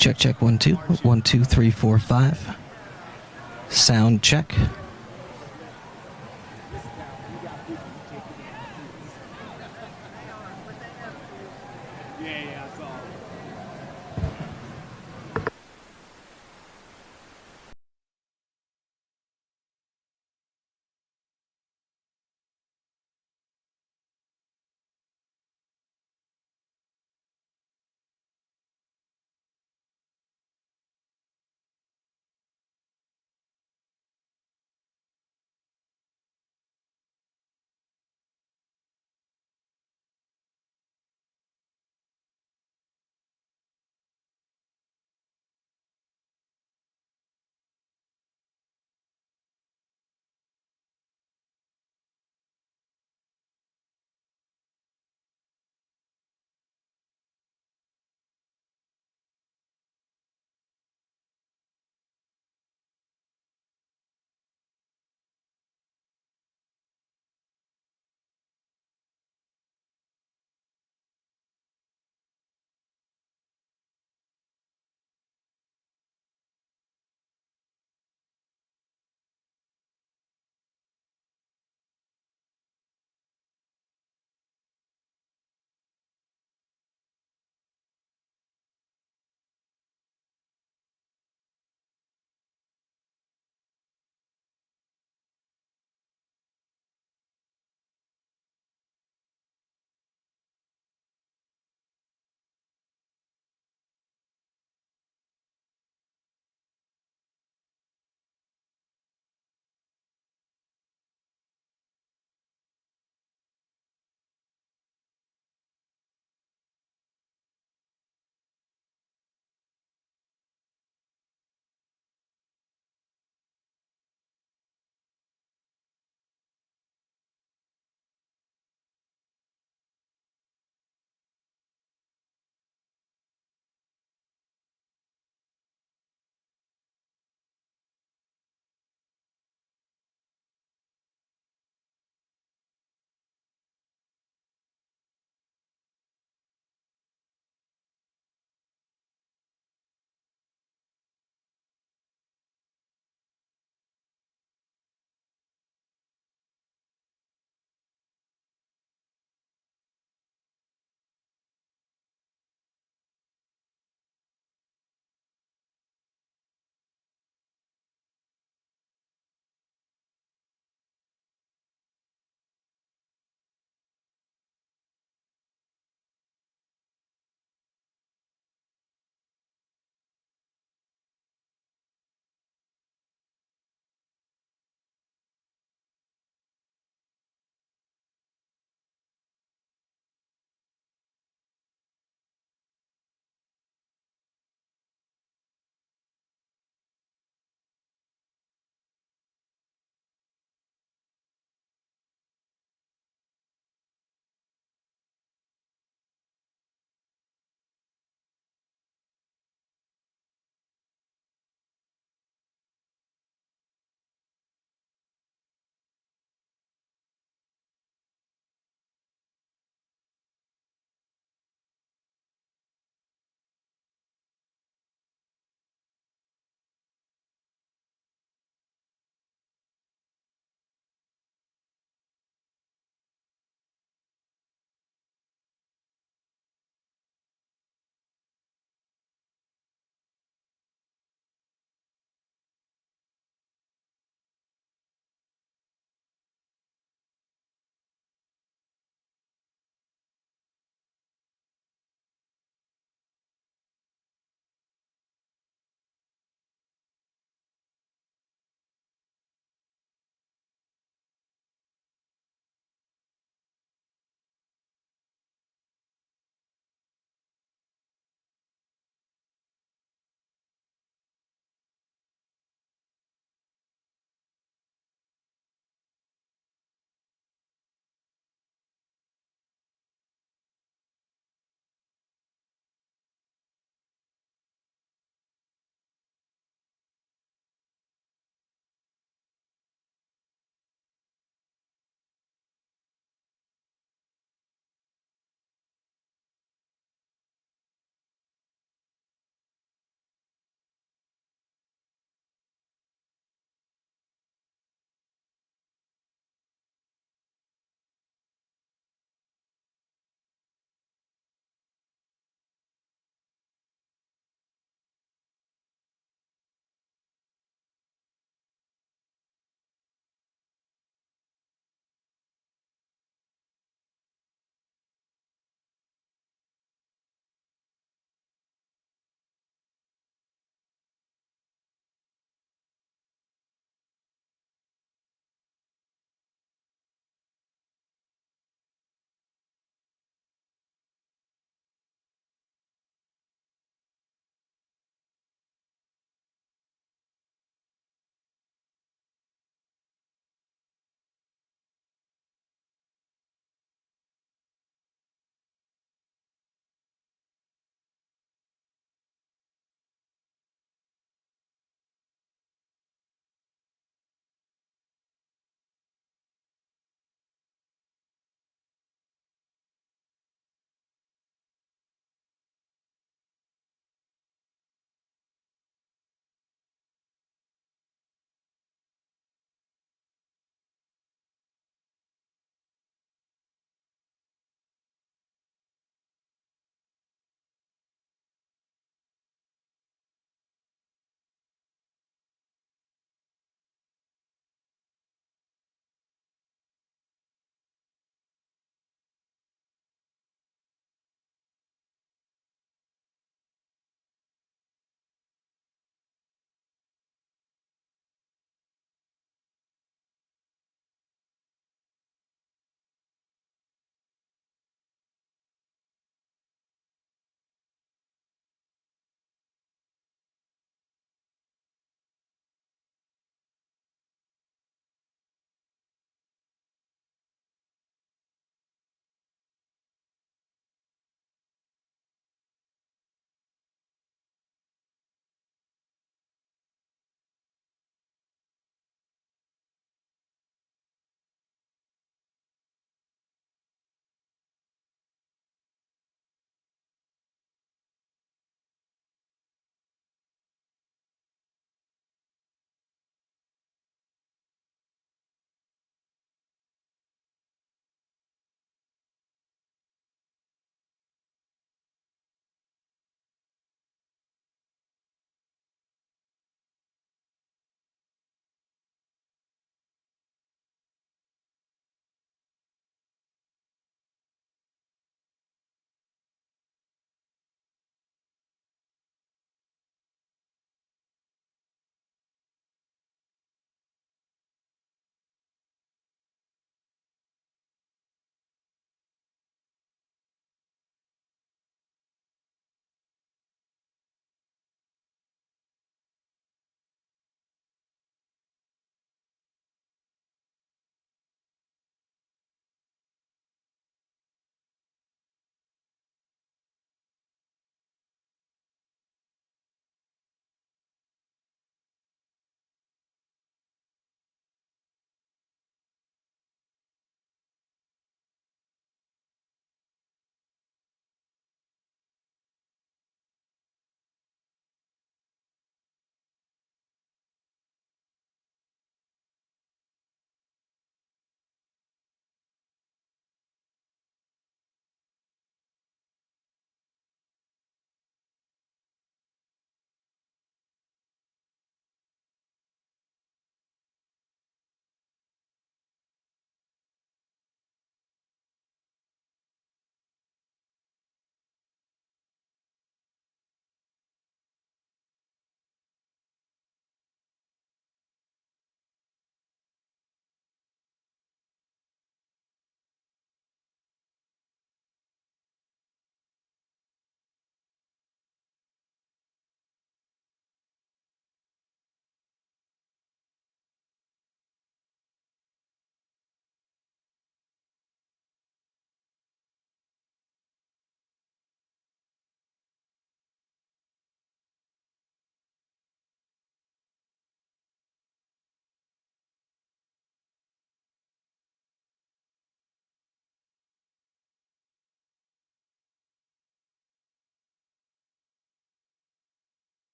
Check, check, 1 2. 1 2 3 4 5. Sound check.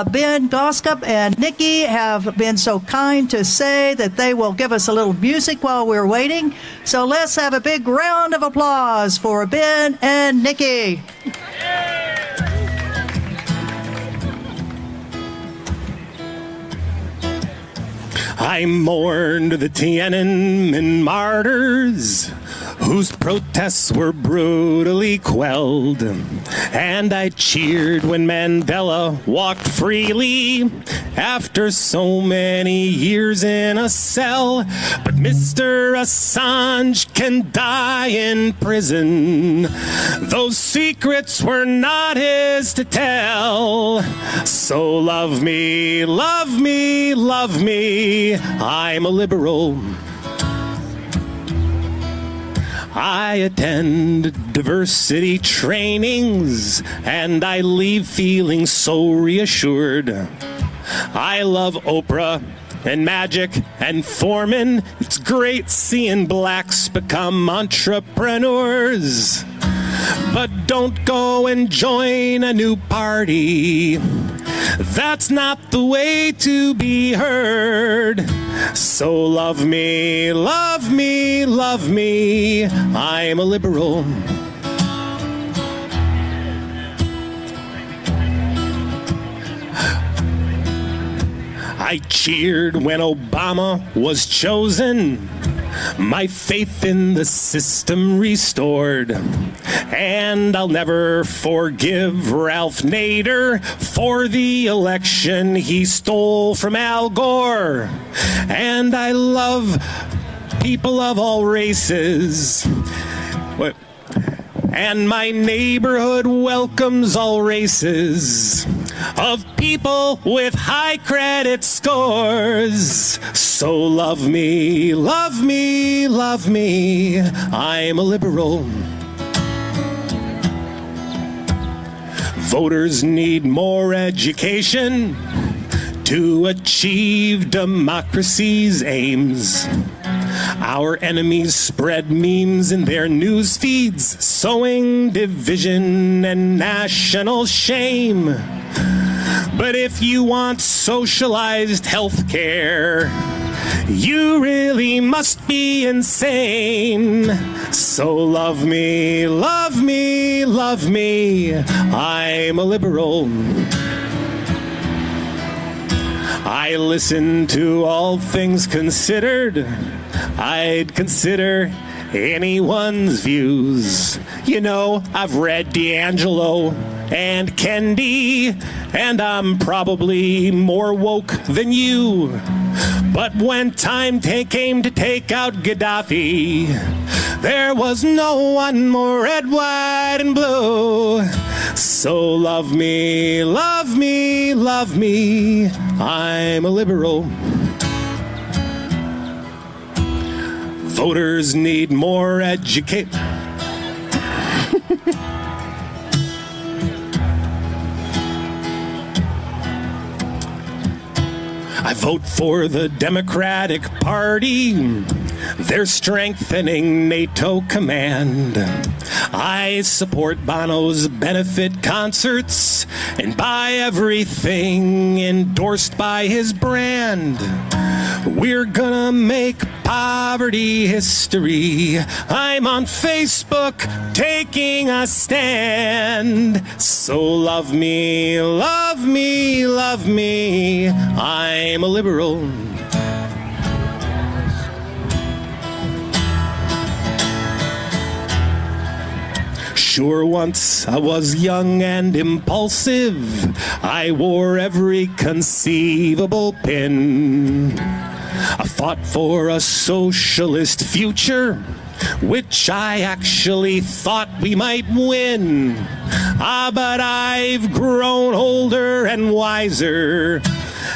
Ben Goskup and Nikki have been so kind to say that they will give us a little music while we're waiting. So let's have a big round of applause for Ben and Nikki. I mourned the Tiananmen martyrs, whose protests were brutally quelled. And I cheered when Mandela walked freely after so many years in a cell. But Mr. Assange can die in prison. Those secrets were not his to tell. So love me, love me, love me. I'm a liberal. I attend diversity trainings, and I leave feeling so reassured. I love Oprah and Magic and Foreman. It's great seeing blacks become entrepreneurs. But don't go and join a new party. That's not the way to be heard. So love me, love me, love me. I'm a liberal. I cheered when Obama was chosen. My faith in the system restored. And I'll never forgive Ralph Nader for the election he stole from Al Gore. And I love people of all races. And my neighborhood welcomes all races of people with high credit scores. So love me, love me, love me. I'm a liberal. Voters need more education to achieve democracy's aims. Our enemies spread memes in their news feeds, sowing division and national shame. But if you want socialized health care, you really must be insane. So love me, love me, love me. I'm a liberal. I listen to All Things Considered. I'd consider anyone's views. You know, I've read D'Angelo and Kendi, and I'm probably more woke than you. But when time came to take out Gaddafi, there was no one more red, white, and blue. So love me, love me, love me. I'm a liberal. Voters need more education. I vote for the Democratic Party. They're strengthening NATO command. I support Bono's benefit concerts and buy everything endorsed by his brand. We're gonna make poverty history. I'm on Facebook taking a stand. So love me, love me, love me. I'm a liberal. Sure, once I was young and impulsive. I wore every conceivable pin. I fought for a socialist future, which I actually thought we might win. But I've grown older and wiser,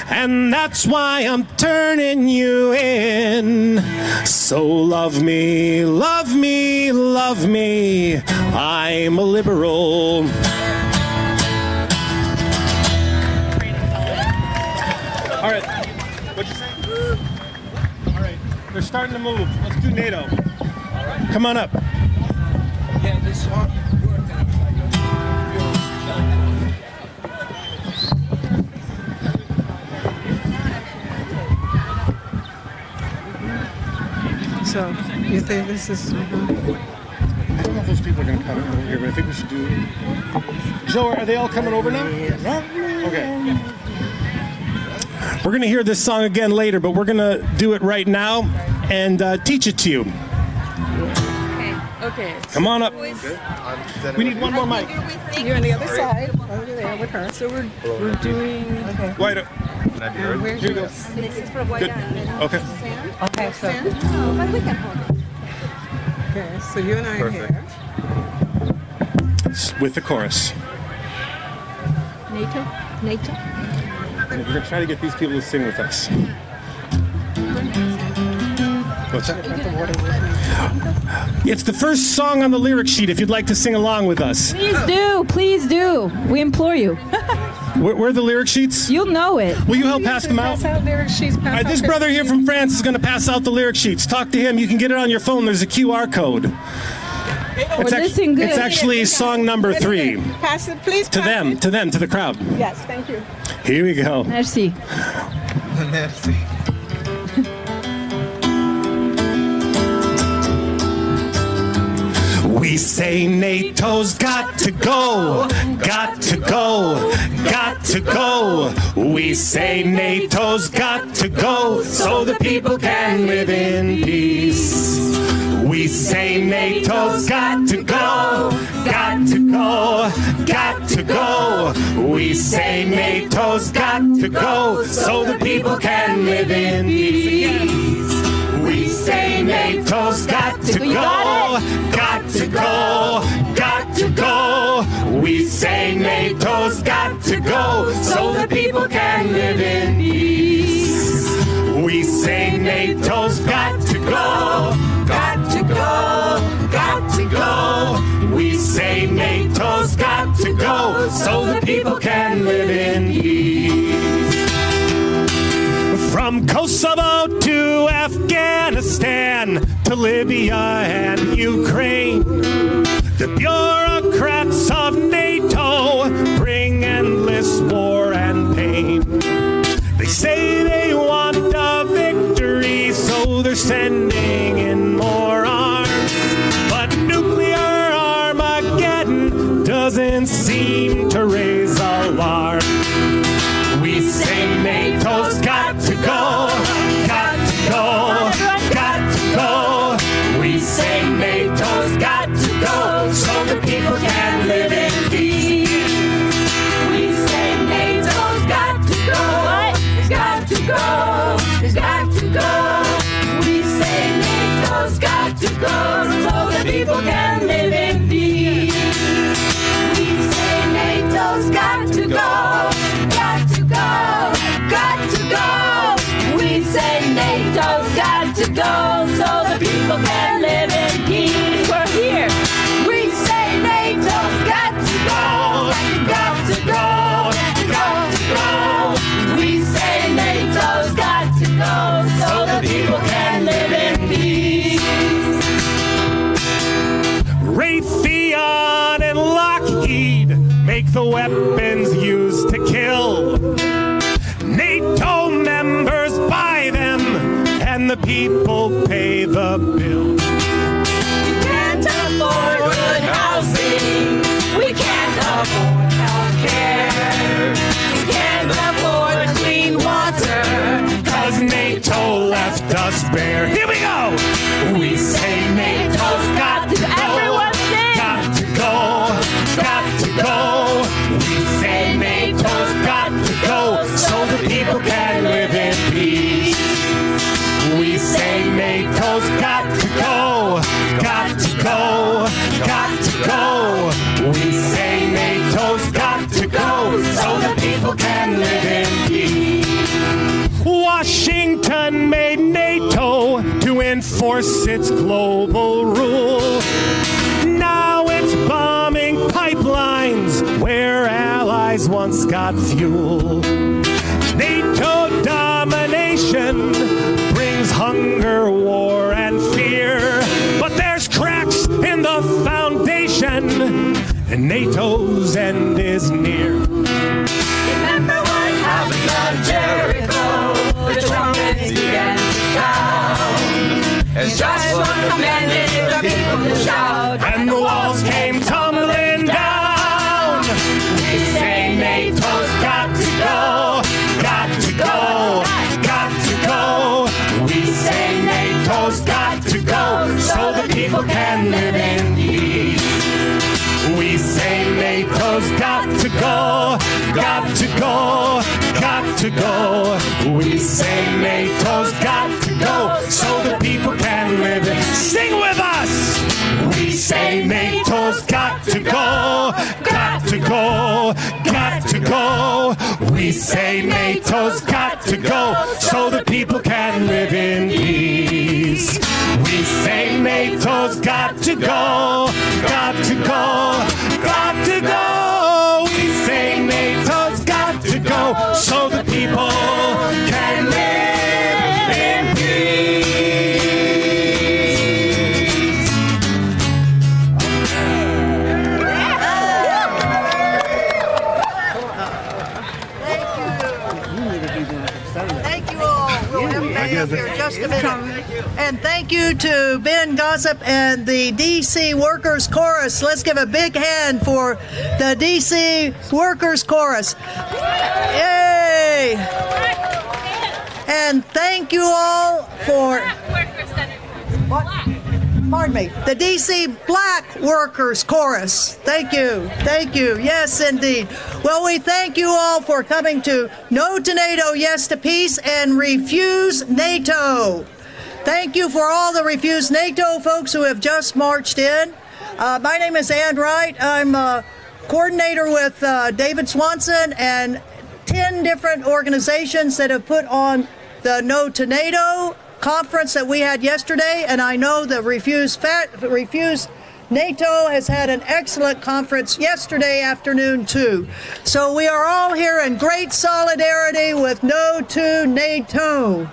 and that's why I'm turning you in. So love me, love me, love me. I'm a liberal. All right, what'd you say? All right, they're starting to move. Let's do NATO. Come on up. Yeah, this song worked. So, you think this is... I don't know if those people are going to come over here, but I think we should do... Joe, are they all coming over now? Okay. We're going to hear this song again later, but we're going to do it right now and teach it to you. Okay. Come on up. We need one more mic. You're on the other side, over there with her. So we're doing... Okay. Wide up. Where's Here you go. yours? This is for what Good. Okay. Okay, so... but we can hold it. Okay, so you and I are here. With the chorus. NATO? NATO? We're going to try to get these people to sing with us. What's that? It's the first song on the lyric sheet if you'd like to sing along with us. Please do, please do. We implore you. Where are the lyric sheets? You'll know it. Will you help pass them out? Pass out lyric sheets. All right, this brother here from France is going to pass out the lyric sheets. Talk to him. You can get it on your phone. There's a QR code. Listen good. It's actually song number 3. Pass it, please. To them, to the crowd. Yes, thank you. Here we go. Merci. We say NATO's got to go, got to go, got to go. We say NATO's got to go so the people can live in peace. We say NATO's got to go, got to go, got to go. We say NATO's got to go so the people can live in peace. We say NATO's got to go, got to go, got to go. We say NATO's got to go so the people can live in peace. We say NATO's got to go, got to go, got to go. We say NATO's got to go so the people can live in peace. From Kosovo to Afghanistan to Libya and Ukraine, the bureaucrats of NATO bring endless war and pain. They say they want a victory, so they're sending in more arms. But nuclear Armageddon doesn't seem to raise alarm. We say NATO's got to go, got to go, got to go. We say NATO's got to go so the people can live in peace. We say NATO's got to go, it's got to go, it's got to go. We say NATO's got to go so the people can live in peace. We say NATO's got to go, got to go, got to go. We say NATO's got to go so the people can live in peace. We're here. We say NATO's got to go, got to go, got to go. We say NATO's got to go so the people can live in peace. Raytheon and Lockheed make the weapons used to kill. NATO members buy them, and the people pay the bill. We can't afford good housing. We can't afford health care. We can't afford clean water, 'cause NATO left us bare. Here we go! We say NATO's got to go. Everyone sing! Got to go, got to go. We say NATO's got to go so the people can live in peace. We say NATO's got to go, got to go, got to go. We say NATO's got to go so the people can live in peace. Washington made NATO to enforce its global rule. Now it's bombing pipelines where allies once got fuel. NATO domination brings hunger, war, and fear. But there's cracks in the foundation, and NATO's end is near. Remember what happened at Jericho? The trumpets began to sound. As Joshua and the walls came tumbling down. We say NATO's got to go, got to go, got to go. We say NATO's got to go so the people can live in peace. We say NATO's got to go, got to go, got to go. We say NATO's got to go so the people can live in. Sing with us! We say NATO's got to go, got to go, got to go. We say NATO's got to go so the people can live in peace. We say NATO's got to go, got to go, got to go. We say NATO's got to go so the people can live in peace. Thank you all. We'll have Ben up here just a minute. And thank you to Ben Gossip and the DC Workers Chorus. Let's give a big hand for the DC Workers Chorus. Yay! And thank you all for... What? Pardon me. The DC Black Workers Chorus. Thank you. Thank you. Yes, indeed. Well, we thank you all for coming to No to NATO, Yes to Peace, and Refuse NATO. Thank you for all the Refuse NATO folks who have just marched in. My name is Ann Wright. I'm a coordinator with David Swanson and 10 different organizations that have put on the No to NATO conference that we had yesterday, and I know the Refuse NATO has had an excellent conference yesterday afternoon too. So we are all here in great solidarity with No to NATO.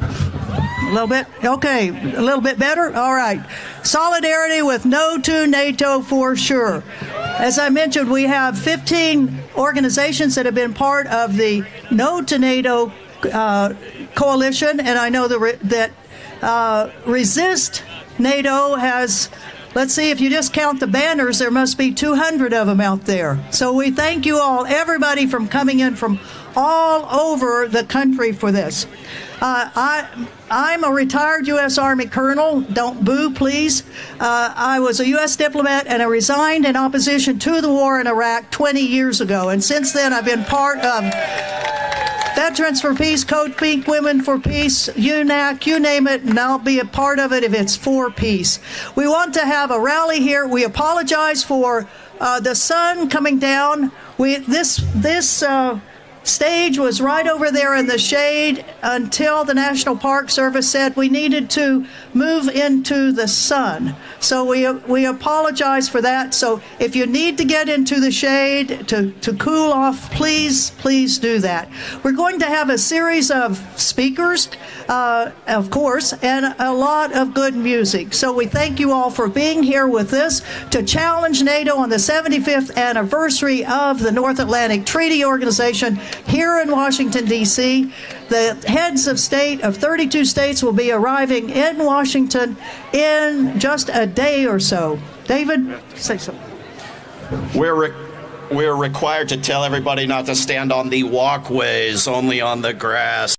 A little bit? Okay, a little bit better? All right. Solidarity with No to NATO for sure. As I mentioned, we have 15 organizations that have been part of the No to NATO coalition, and I know that Resist NATO has, let's see, if you just count the banners, there must be 200 of them out there. So we thank you all, everybody from coming in from all over the country for this. I'm a retired U.S. Army colonel. Don't boo, please. I was a U.S. diplomat, and I resigned in opposition to the war in Iraq 20 years ago. And since then, I've been part of Veterans for Peace, Code Pink, Women for Peace, UNAC, you name it, and I'll be a part of it if it's for peace. We want to have a rally here. We apologize for the sun coming down. This stage was right over there in the shade until the National Park Service said we needed to move into the sun. So we apologize for that. So if you need to get into the shade to cool off, please do that. We're going to have a series of speakers, of course, and a lot of good music. So we thank you all for being here with us to challenge NATO on the 75th anniversary of the North Atlantic Treaty Organization here in Washington, D.C. The heads of state of 32 states will be arriving in Washington in just a day or so. David, say something. We're required to tell everybody not to stand on the walkways, only on the grass.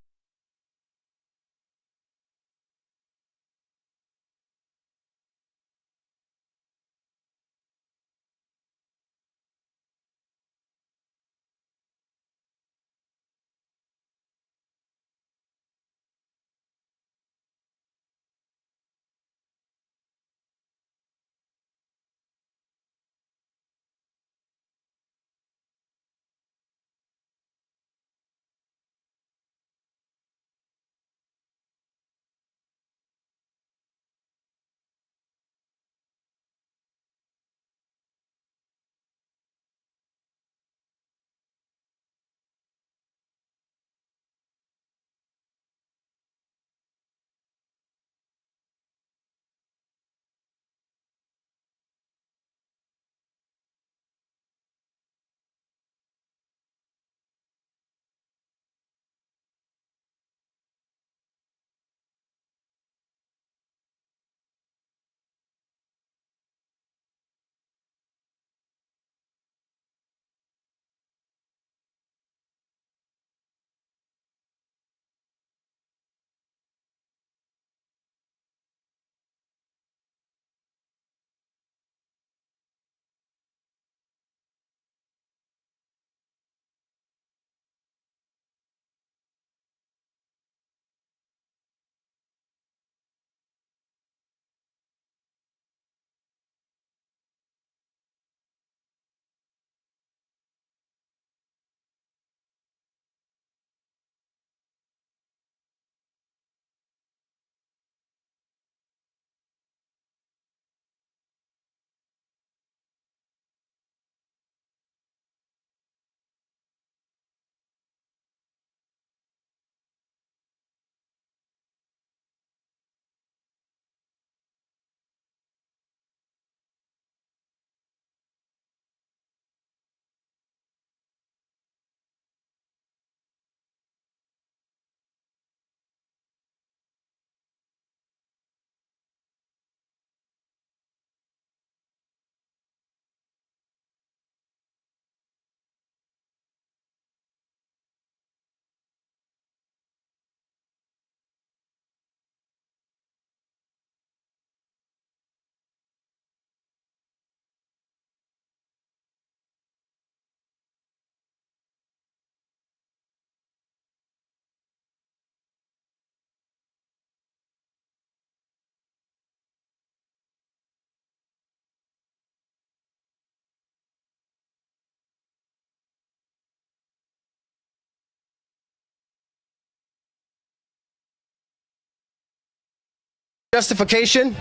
justification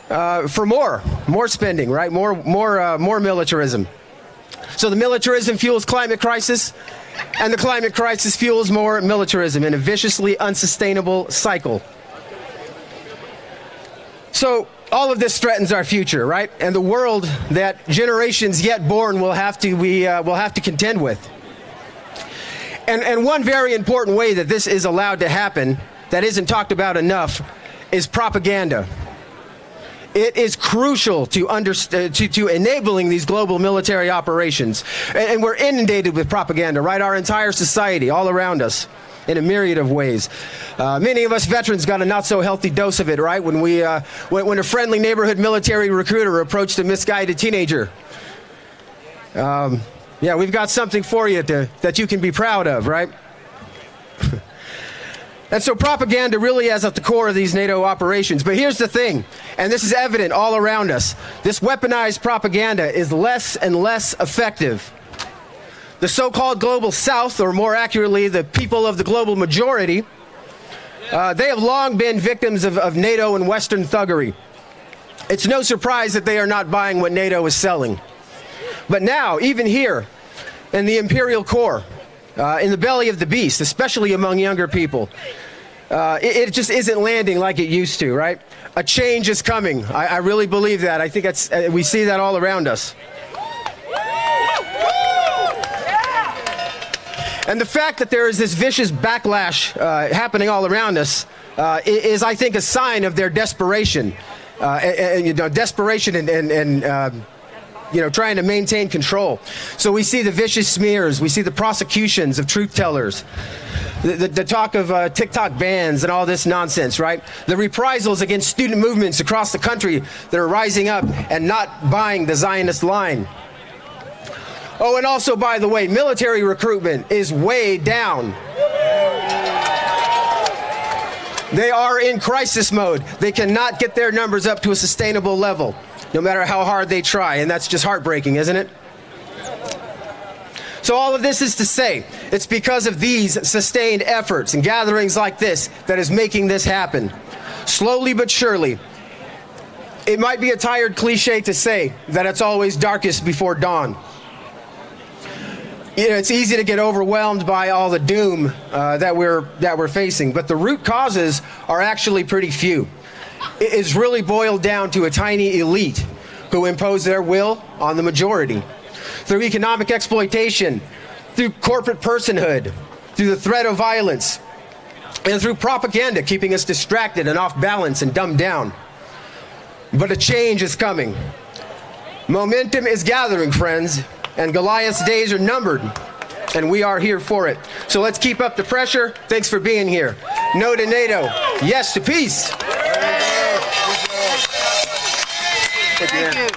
for more spending, right? More militarism. So the militarism fuels climate crisis, and the climate crisis fuels more militarism in a viciously unsustainable cycle. So all of this threatens our future, right? And the world that generations yet born will have to contend with. And one very important way that this is allowed to happen that isn't talked about enough is propaganda. It is crucial to enabling these global military operations. And we're inundated with propaganda, right? Our entire society, all around us, in a myriad of ways. Many of us veterans got a not-so-healthy dose of it, right? When a friendly neighborhood military recruiter approached a misguided teenager. Yeah, we've got something for you that you can be proud of, right? And so propaganda really is at the core of these NATO operations. But here's the thing, and this is evident all around us. This weaponized propaganda is less and less effective. The so-called global south, or more accurately, the people of the global majority, they have long been victims of NATO and Western thuggery. It's no surprise that they are not buying what NATO is selling. But now, even here, in the imperial core, in the belly of the beast, especially among younger people, it just isn't landing like it used to, right? A change is coming. I really believe that. I think we see that all around us. And the fact that there is this vicious backlash happening all around us is, I think, a sign of their desperation. Desperation and trying to maintain control. So we see the vicious smears, we see the prosecutions of truth tellers, the talk of TikTok bans and all this nonsense, right? The reprisals against student movements across the country that are rising up and not buying the Zionist line. Oh, and also, by the way, military recruitment is way down. They are in crisis mode. They cannot get their numbers up to a sustainable level, no matter how hard they try, and that's just heartbreaking, isn't it? So all of this is to say, it's because of these sustained efforts and gatherings like this that is making this happen. Slowly but surely. It might be a tired cliche to say that it's always darkest before dawn. It's easy to get overwhelmed by all the doom that we're facing, but the root causes are actually pretty few. It's really boiled down to a tiny elite who impose their will on the majority. Through economic exploitation, through corporate personhood, through the threat of violence, and through propaganda keeping us distracted and off balance and dumbed down. But a change is coming. Momentum is gathering, friends, and Goliath's days are numbered, and we are here for it. So let's keep up the pressure. Thanks for being here. No to NATO. Yes to peace. Thank you.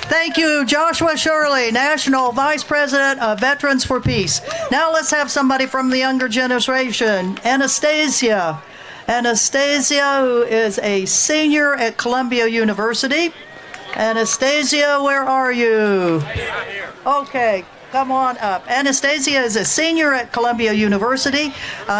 Thank you, Joshua Shirley, National Vice President of Veterans for Peace. Now let's have somebody from the younger generation, Anastasia. Anastasia, who is a senior at Columbia University. Anastasia, where are you? Okay, come on up. Anastasia is a senior at Columbia University,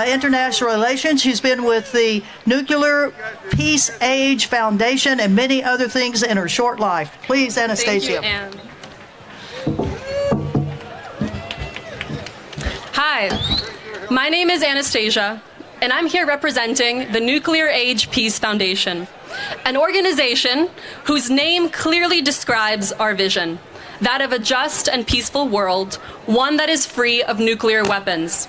international relations. She's been with the Nuclear Peace Age Foundation and many other things in her short life. Please, Anastasia. Thank you, Anne. Hi, my name is Anastasia, and I'm here representing the Nuclear Age Peace Foundation, an organization whose name clearly describes our vision, that of a just and peaceful world, one that is free of nuclear weapons.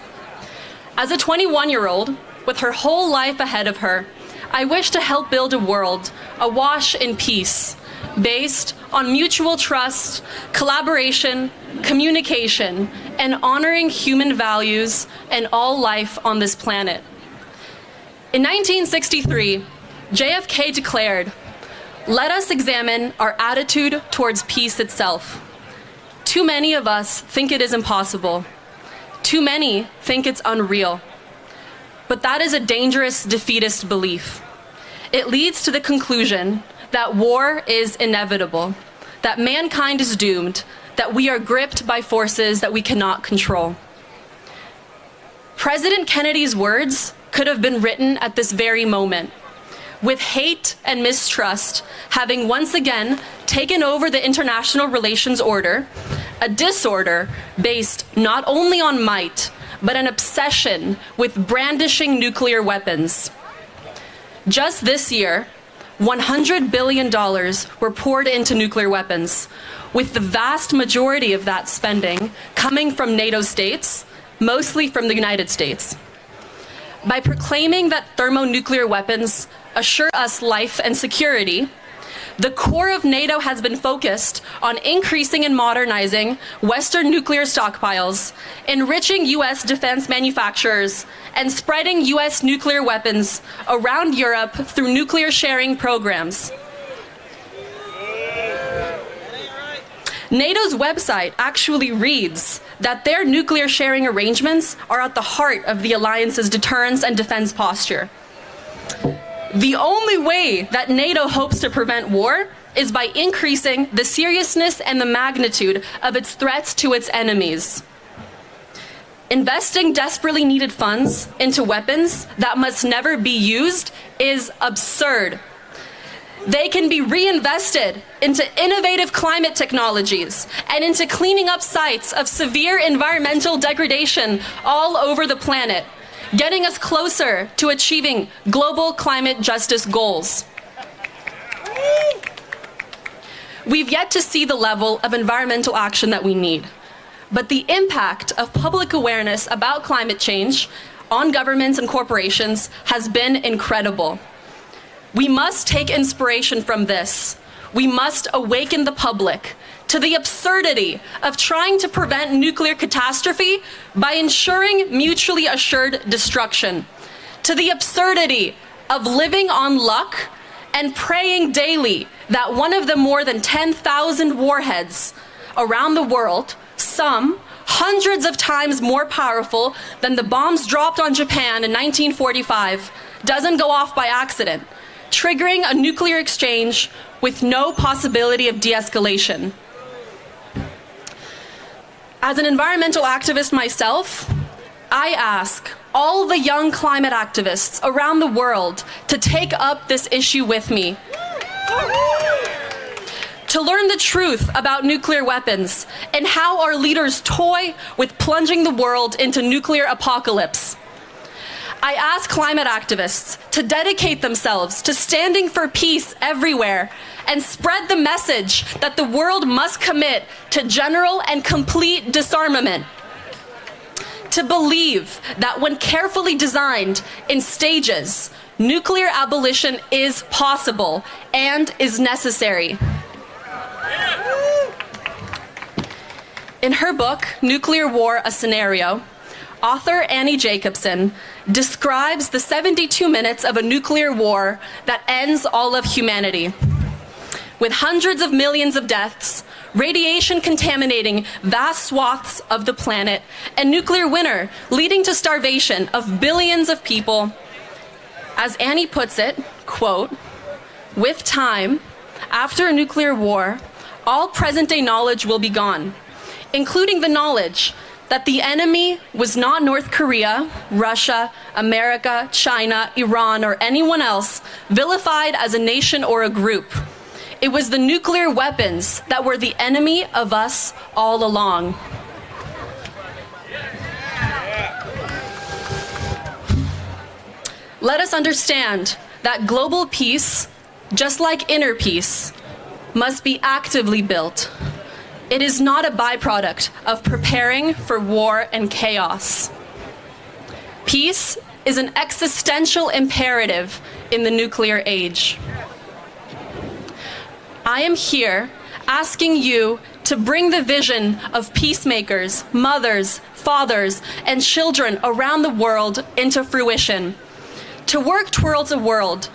As a 21-year-old, with her whole life ahead of her, I wish to help build a world awash in peace, based on mutual trust, collaboration, communication, and honoring human values and all life on this planet. In 1963, JFK declared, "Let us examine our attitude towards peace itself. Too many of us think it is impossible. Too many think it's unreal. But that is a dangerous defeatist belief. It leads to the conclusion that war is inevitable, that mankind is doomed, that we are gripped by forces that we cannot control." President Kennedy's words could have been written at this very moment. with hate and mistrust having once again taken over the international relations order, a disorder based not only on might, but an obsession with brandishing nuclear weapons. Just this year, $100 billion were poured into nuclear weapons, with the vast majority of that spending coming from NATO states, mostly from the United States. By proclaiming that thermonuclear weapons assure us life and security, the core of NATO has been focused on increasing and modernizing Western nuclear stockpiles, enriching U.S. defense manufacturers, and spreading U.S. nuclear weapons around Europe through nuclear sharing programs. NATO's website actually reads that their nuclear sharing arrangements are at the heart of the alliance's deterrence and defense posture. The only way that NATO hopes to prevent war is by increasing the seriousness and the magnitude of its threats to its enemies. Investing desperately needed funds into weapons that must never be used is absurd. They can be reinvested into innovative climate technologies and into cleaning up sites of severe environmental degradation all over the planet, getting us closer to achieving global climate justice goals. We've yet to see the level of environmental action that we need, but the impact of public awareness about climate change on governments and corporations has been incredible. We must take inspiration from this. We must awaken the public to the absurdity of trying to prevent nuclear catastrophe by ensuring mutually assured destruction, to the absurdity of living on luck and praying daily that one of the more than 10,000 warheads around the world, some hundreds of times more powerful than the bombs dropped on Japan in 1945, doesn't go off by accident, triggering a nuclear exchange with no possibility of de-escalation. As an environmental activist myself, I ask all the young climate activists around the world to take up this issue with me. To learn the truth about nuclear weapons and how our leaders toy with plunging the world into nuclear apocalypse. I ask climate activists to dedicate themselves to standing for peace everywhere and spread the message that the world must commit to general and complete disarmament. To believe that when carefully designed in stages, nuclear abolition is possible and is necessary. In her book, Nuclear War, A Scenario, author Annie Jacobson describes the 72 minutes of a nuclear war that ends all of humanity. With hundreds of millions of deaths, radiation contaminating vast swaths of the planet, and nuclear winter leading to starvation of billions of people. As Annie puts it, quote, "With time, after a nuclear war, all present-day knowledge will be gone, including the knowledge that the enemy was not North Korea, Russia, America, China, Iran, or anyone else vilified as a nation or a group. It was the nuclear weapons that were the enemy of us all along." Let us understand that global peace, just like inner peace, must be actively built. It is not a byproduct of preparing for war and chaos. Peace is an existential imperative in the nuclear age. I am here asking you to bring the vision of peacemakers, mothers, fathers, and children around the world into fruition, to work towards a world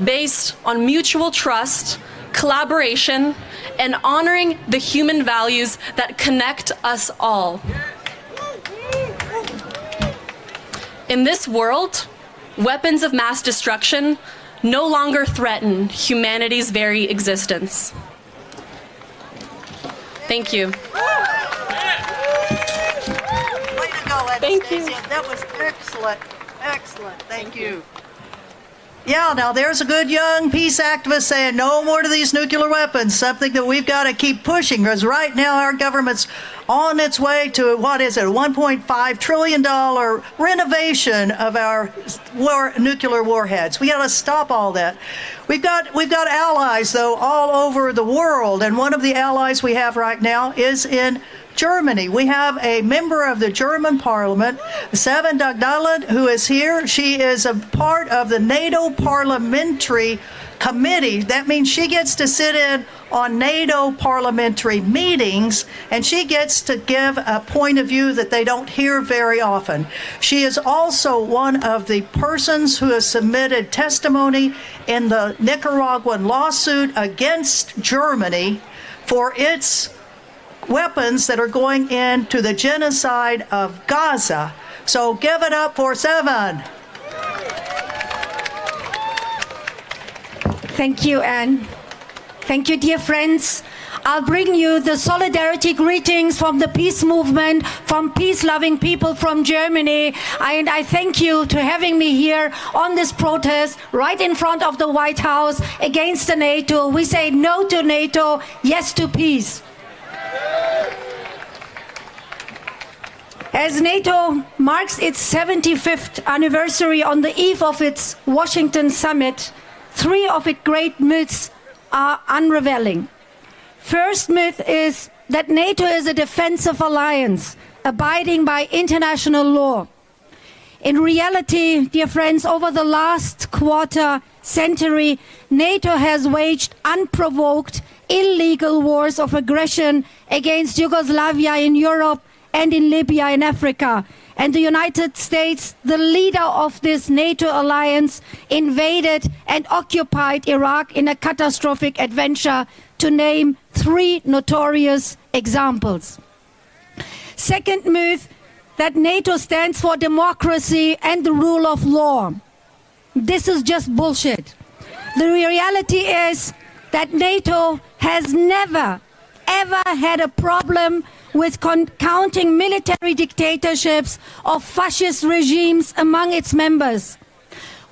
based on mutual trust, collaboration, and honoring the human values that connect us all. In this world, weapons of mass destruction no longer threaten humanity's very existence. Thank you. Way to go, Thank you. Anastasia. That was excellent. Excellent. Thank you. Yeah, now there's a good young peace activist saying no more to these nuclear weapons, something that we've got to keep pushing, because right now our government's on its way to, what is it, a $1.5 trillion renovation of our nuclear warheads. We got to stop all that. We've got allies, though, all over the world, and one of the allies we have right now is in Germany. We have a member of the German parliament, Seven Dagdalen, who is here. She is a part of the NATO parliamentary committee. That means she gets to sit in on NATO parliamentary meetings, and she gets to give a point of view that they don't hear very often. She is also one of the persons who has submitted testimony in the Nicaraguan lawsuit against Germany for its weapons that are going into the genocide of Gaza. So give it up for Seven. Thank you, Anne. Thank you, dear friends. I'll bring you the solidarity greetings from the peace movement, from peace-loving people from Germany. And I thank you to having me here on this protest right in front of the White House against the NATO. We say no to NATO, yes to peace. As NATO marks its 75th anniversary on the eve of its Washington summit, three of its great myths are unraveling. First myth is that NATO is a defensive alliance, abiding by international law. In reality, dear friends, over the last quarter century, NATO has waged unprovoked, illegal wars of aggression against Yugoslavia in Europe and in Libya in Africa. And the United States, the leader of this NATO alliance, invaded and occupied Iraq in a catastrophic adventure, to name three notorious examples. Second myth, that NATO stands for democracy and the rule of law. This is just bullshit. The reality is that NATO has never, ever had a problem with counting military dictatorships of fascist regimes among its members.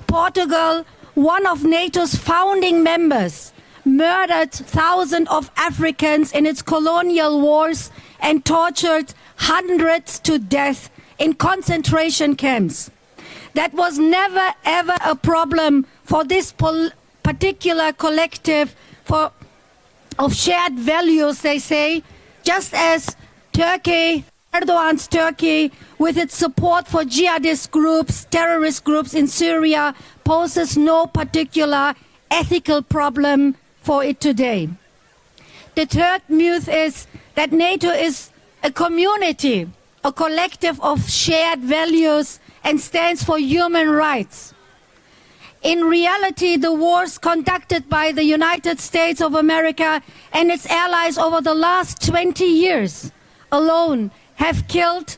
Portugal, one of NATO's founding members, murdered thousands of Africans in its colonial wars and tortured hundreds to death in concentration camps. That was never ever a problem for this particular collective of shared values, they say, just as Turkey, Erdogan's Turkey, with its support for jihadist groups, terrorist groups in Syria, poses no particular ethical problem for it today. The third myth is that NATO is a community, a collective of shared values, and stands for human rights. In reality, the wars conducted by the United States of America and its allies over the last 20 years alone have killed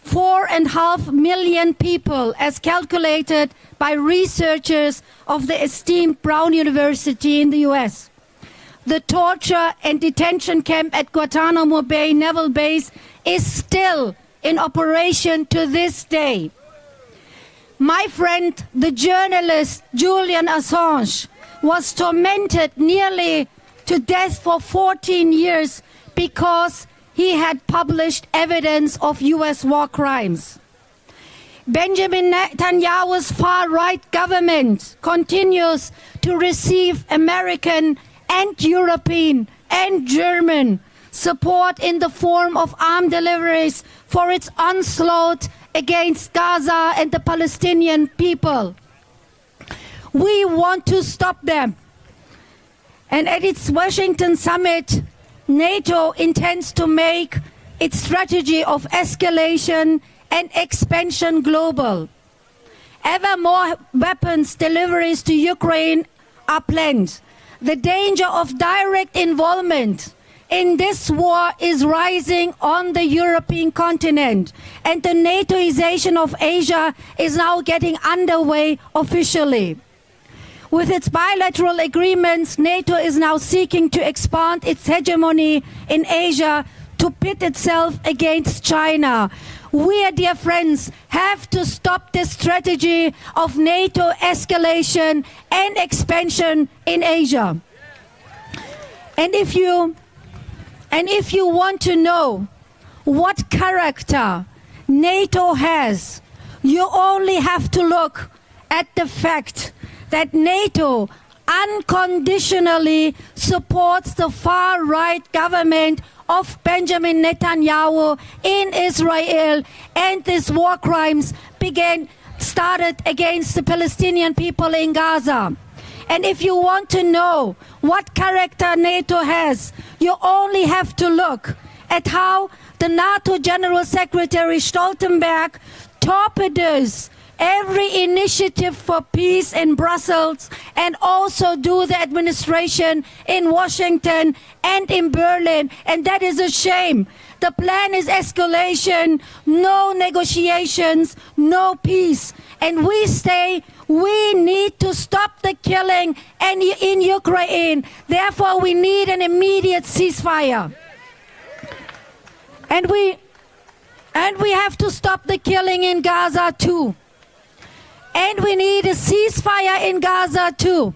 4.5 million people, as calculated by researchers of the esteemed Brown University in the US. The torture and detention camp at Guantanamo Bay Naval Base is still in operation to this day. My friend, the journalist Julian Assange, was tormented nearly to death for 14 years because he had published evidence of US war crimes. Benjamin Netanyahu's far-right government continues to receive American and European and German support in the form of armed deliveries for its onslaught against Gaza and the Palestinian people. We want to stop them. And at its Washington summit, NATO intends to make its strategy of escalation and expansion global. Ever more weapons deliveries to Ukraine are planned. The danger of direct involvement in this war is rising on the European continent, and the NATOization of Asia is now getting underway officially. With its bilateral agreements, NATO is now seeking to expand its hegemony in Asia to pit itself against China. we, dear friends, have to stop this strategy of NATO escalation and expansion in Asia. And if you want to know what character NATO has, you only have to look at the fact that NATO unconditionally supports the far-right government of Benjamin Netanyahu in Israel, and these war crimes started against the Palestinian people in Gaza. And if you want to know what character NATO has, you only have to look at how the NATO General Secretary Stoltenberg torpedoes every initiative for peace in Brussels and also do the administration in Washington and in Berlin. And that is a shame. The plan is escalation, no negotiations, no peace. And we need to stop the killing in Ukraine. Therefore, we need an immediate ceasefire. And we have to stop the killing in Gaza too. And we need a ceasefire in Gaza too.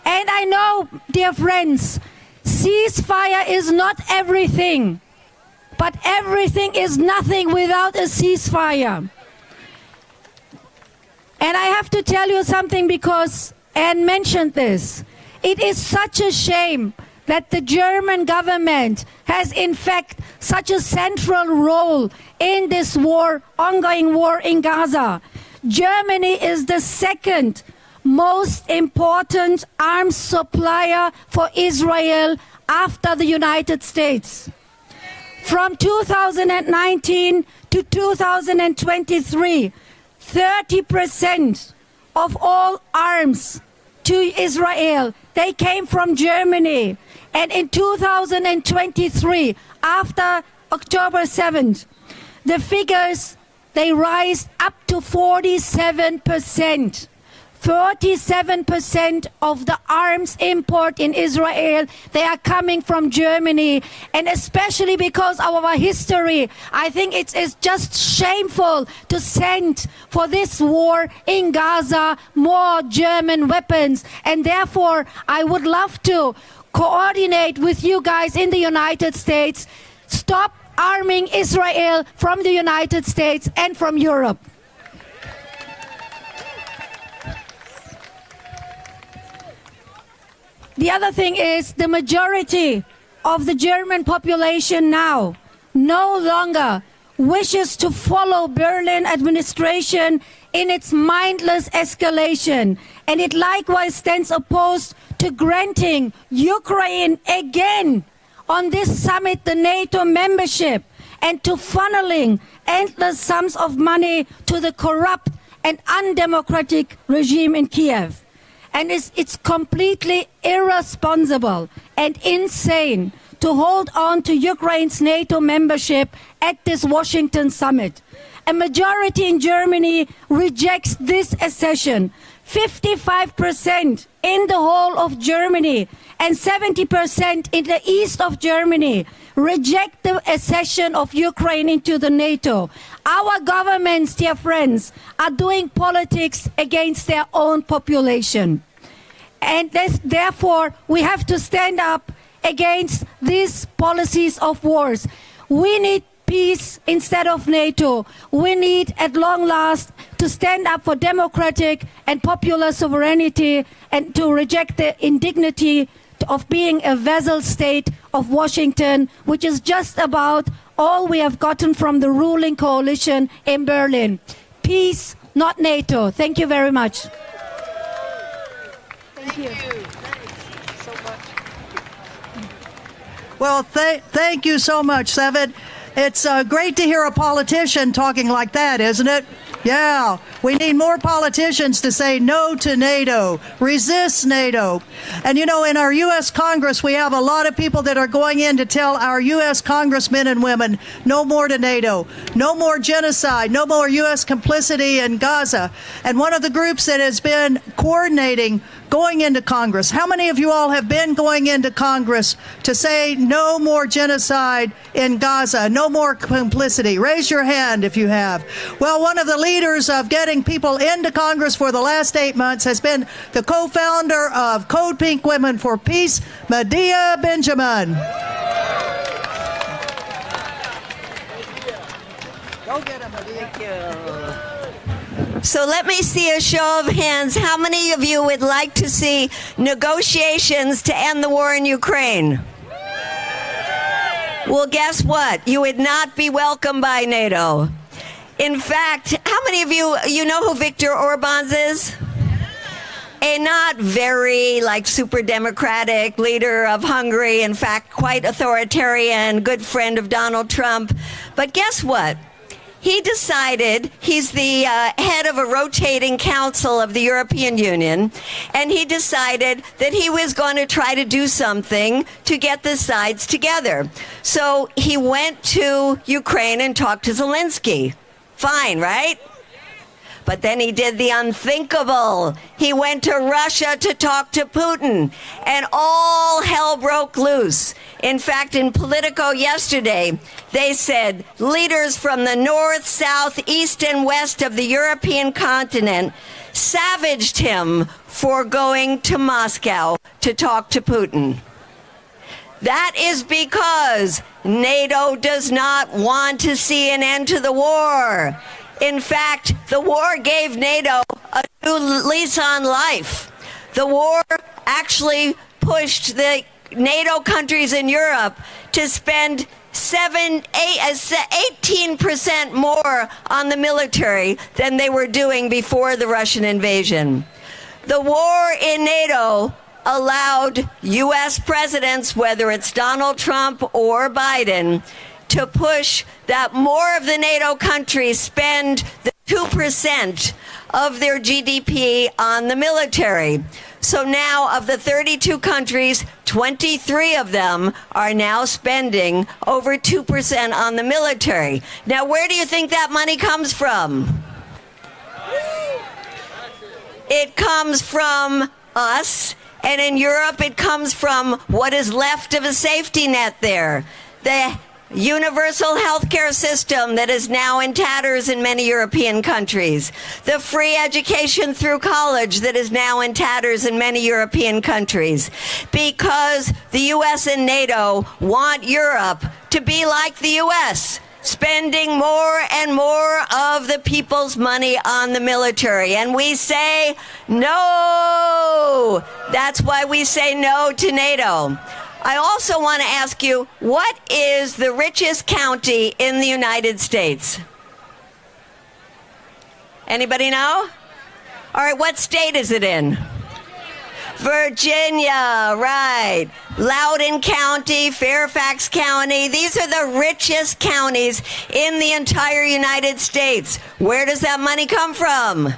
And I know, dear friends, ceasefire is not everything. But everything is nothing without a ceasefire. And I have to tell you something, because Anne mentioned this. It is such a shame that the German government has in fact such a central role in this war, ongoing war in Gaza. Germany is the second most important arms supplier for Israel after the United States. From 2019 to 2023, 30% of all arms to Israel, they came from Germany. And in 2023, after October 7th, the figures, they rise up to 47%. 37% of the arms import in Israel, they are coming from Germany. And especially because of our history, I think it is just shameful to send for this war in Gaza more German weapons. And therefore, I would love to coordinate with you guys in the United States. Stop arming Israel from the United States and from Europe. The other thing is the majority of the German population now no longer wishes to follow Berlin administration in its mindless escalation, and it likewise stands opposed to granting Ukraine again on this summit the NATO membership, and to funneling endless sums of money to the corrupt and undemocratic regime in Kiev. And it's completely irresponsible and insane to hold on to Ukraine's NATO membership at this Washington summit. A majority in Germany rejects this accession. 55% in the whole of Germany and 70% in the east of Germany reject the accession of Ukraine into the NATO. Our governments, dear friends, are doing politics against their own population. And therefore, we have to stand up against these policies of wars. We need peace instead of NATO. We need, at long last, to stand up for democratic and popular sovereignty and to reject the indignity of being a vassal state of Washington, which is just about all we have gotten from the ruling coalition in Berlin. Peace, not NATO. Thank you very much. Thank you. So much. Well, thank you so much, Seven. It's great to hear a politician talking like that, isn't it? Yeah, we need more politicians to say no to NATO, resist NATO. And you know, in our U.S. Congress, we have a lot of people that are going in to tell our U.S. congressmen and women, no more to NATO, no more genocide, no more U.S. complicity in Gaza. And one of the groups that has been coordinating going into Congress. How many of you all have been going into Congress to say no more genocide in Gaza, no more complicity? Raise your hand if you have. Well, one of the leaders of getting people into Congress for the last 8 months has been the co-founder of Code Pink Women for Peace, Medea Benjamin. Go get him, Medea. Thank you. So let me see a show of hands. How many of you would like to see negotiations to end the war in Ukraine? Well, guess what? You would not be welcomed by NATO. In fact, how many of you know who Viktor Orban is? A not very super democratic leader of Hungary, in fact, quite authoritarian, good friend of Donald Trump. But guess what? He decided, he's the head of a rotating council of the European Union, and he decided that he was going to try to do something to get the sides together. So he went to Ukraine and talked to Zelensky. Fine, right? But then he did the unthinkable. He went to Russia to talk to Putin, and all hell broke loose. In fact, in Politico yesterday, they said leaders from the north, south, east, and west of the European continent savaged him for going to Moscow to talk to Putin. That is because NATO does not want to see an end to the war. In fact, the war gave NATO a new lease on life. The war actually pushed the NATO countries in Europe to spend 18% more on the military than they were doing before the Russian invasion. The war in NATO allowed U.S. presidents, whether it's Donald Trump or Biden, to push that more of the NATO countries spend the 2% of their GDP on the military. So now, of the 32 countries, 23 of them are now spending over 2% on the military. Now, where do you think that money comes from? It comes from us, and in Europe, it comes from what is left of a safety net there. The universal healthcare system that is now in tatters in many European countries. The free education through college that is now in tatters in many European countries. Because the U.S. and NATO want Europe to be like the U.S., spending more and more of the people's money on the military. And we say no. That's why we say no to NATO. I also want to ask you, what is the richest county in the United States? Anybody know? All right, what state is it in? Virginia, right. Loudoun County, Fairfax County. These are the richest counties in the entire United States. Where does that money come from?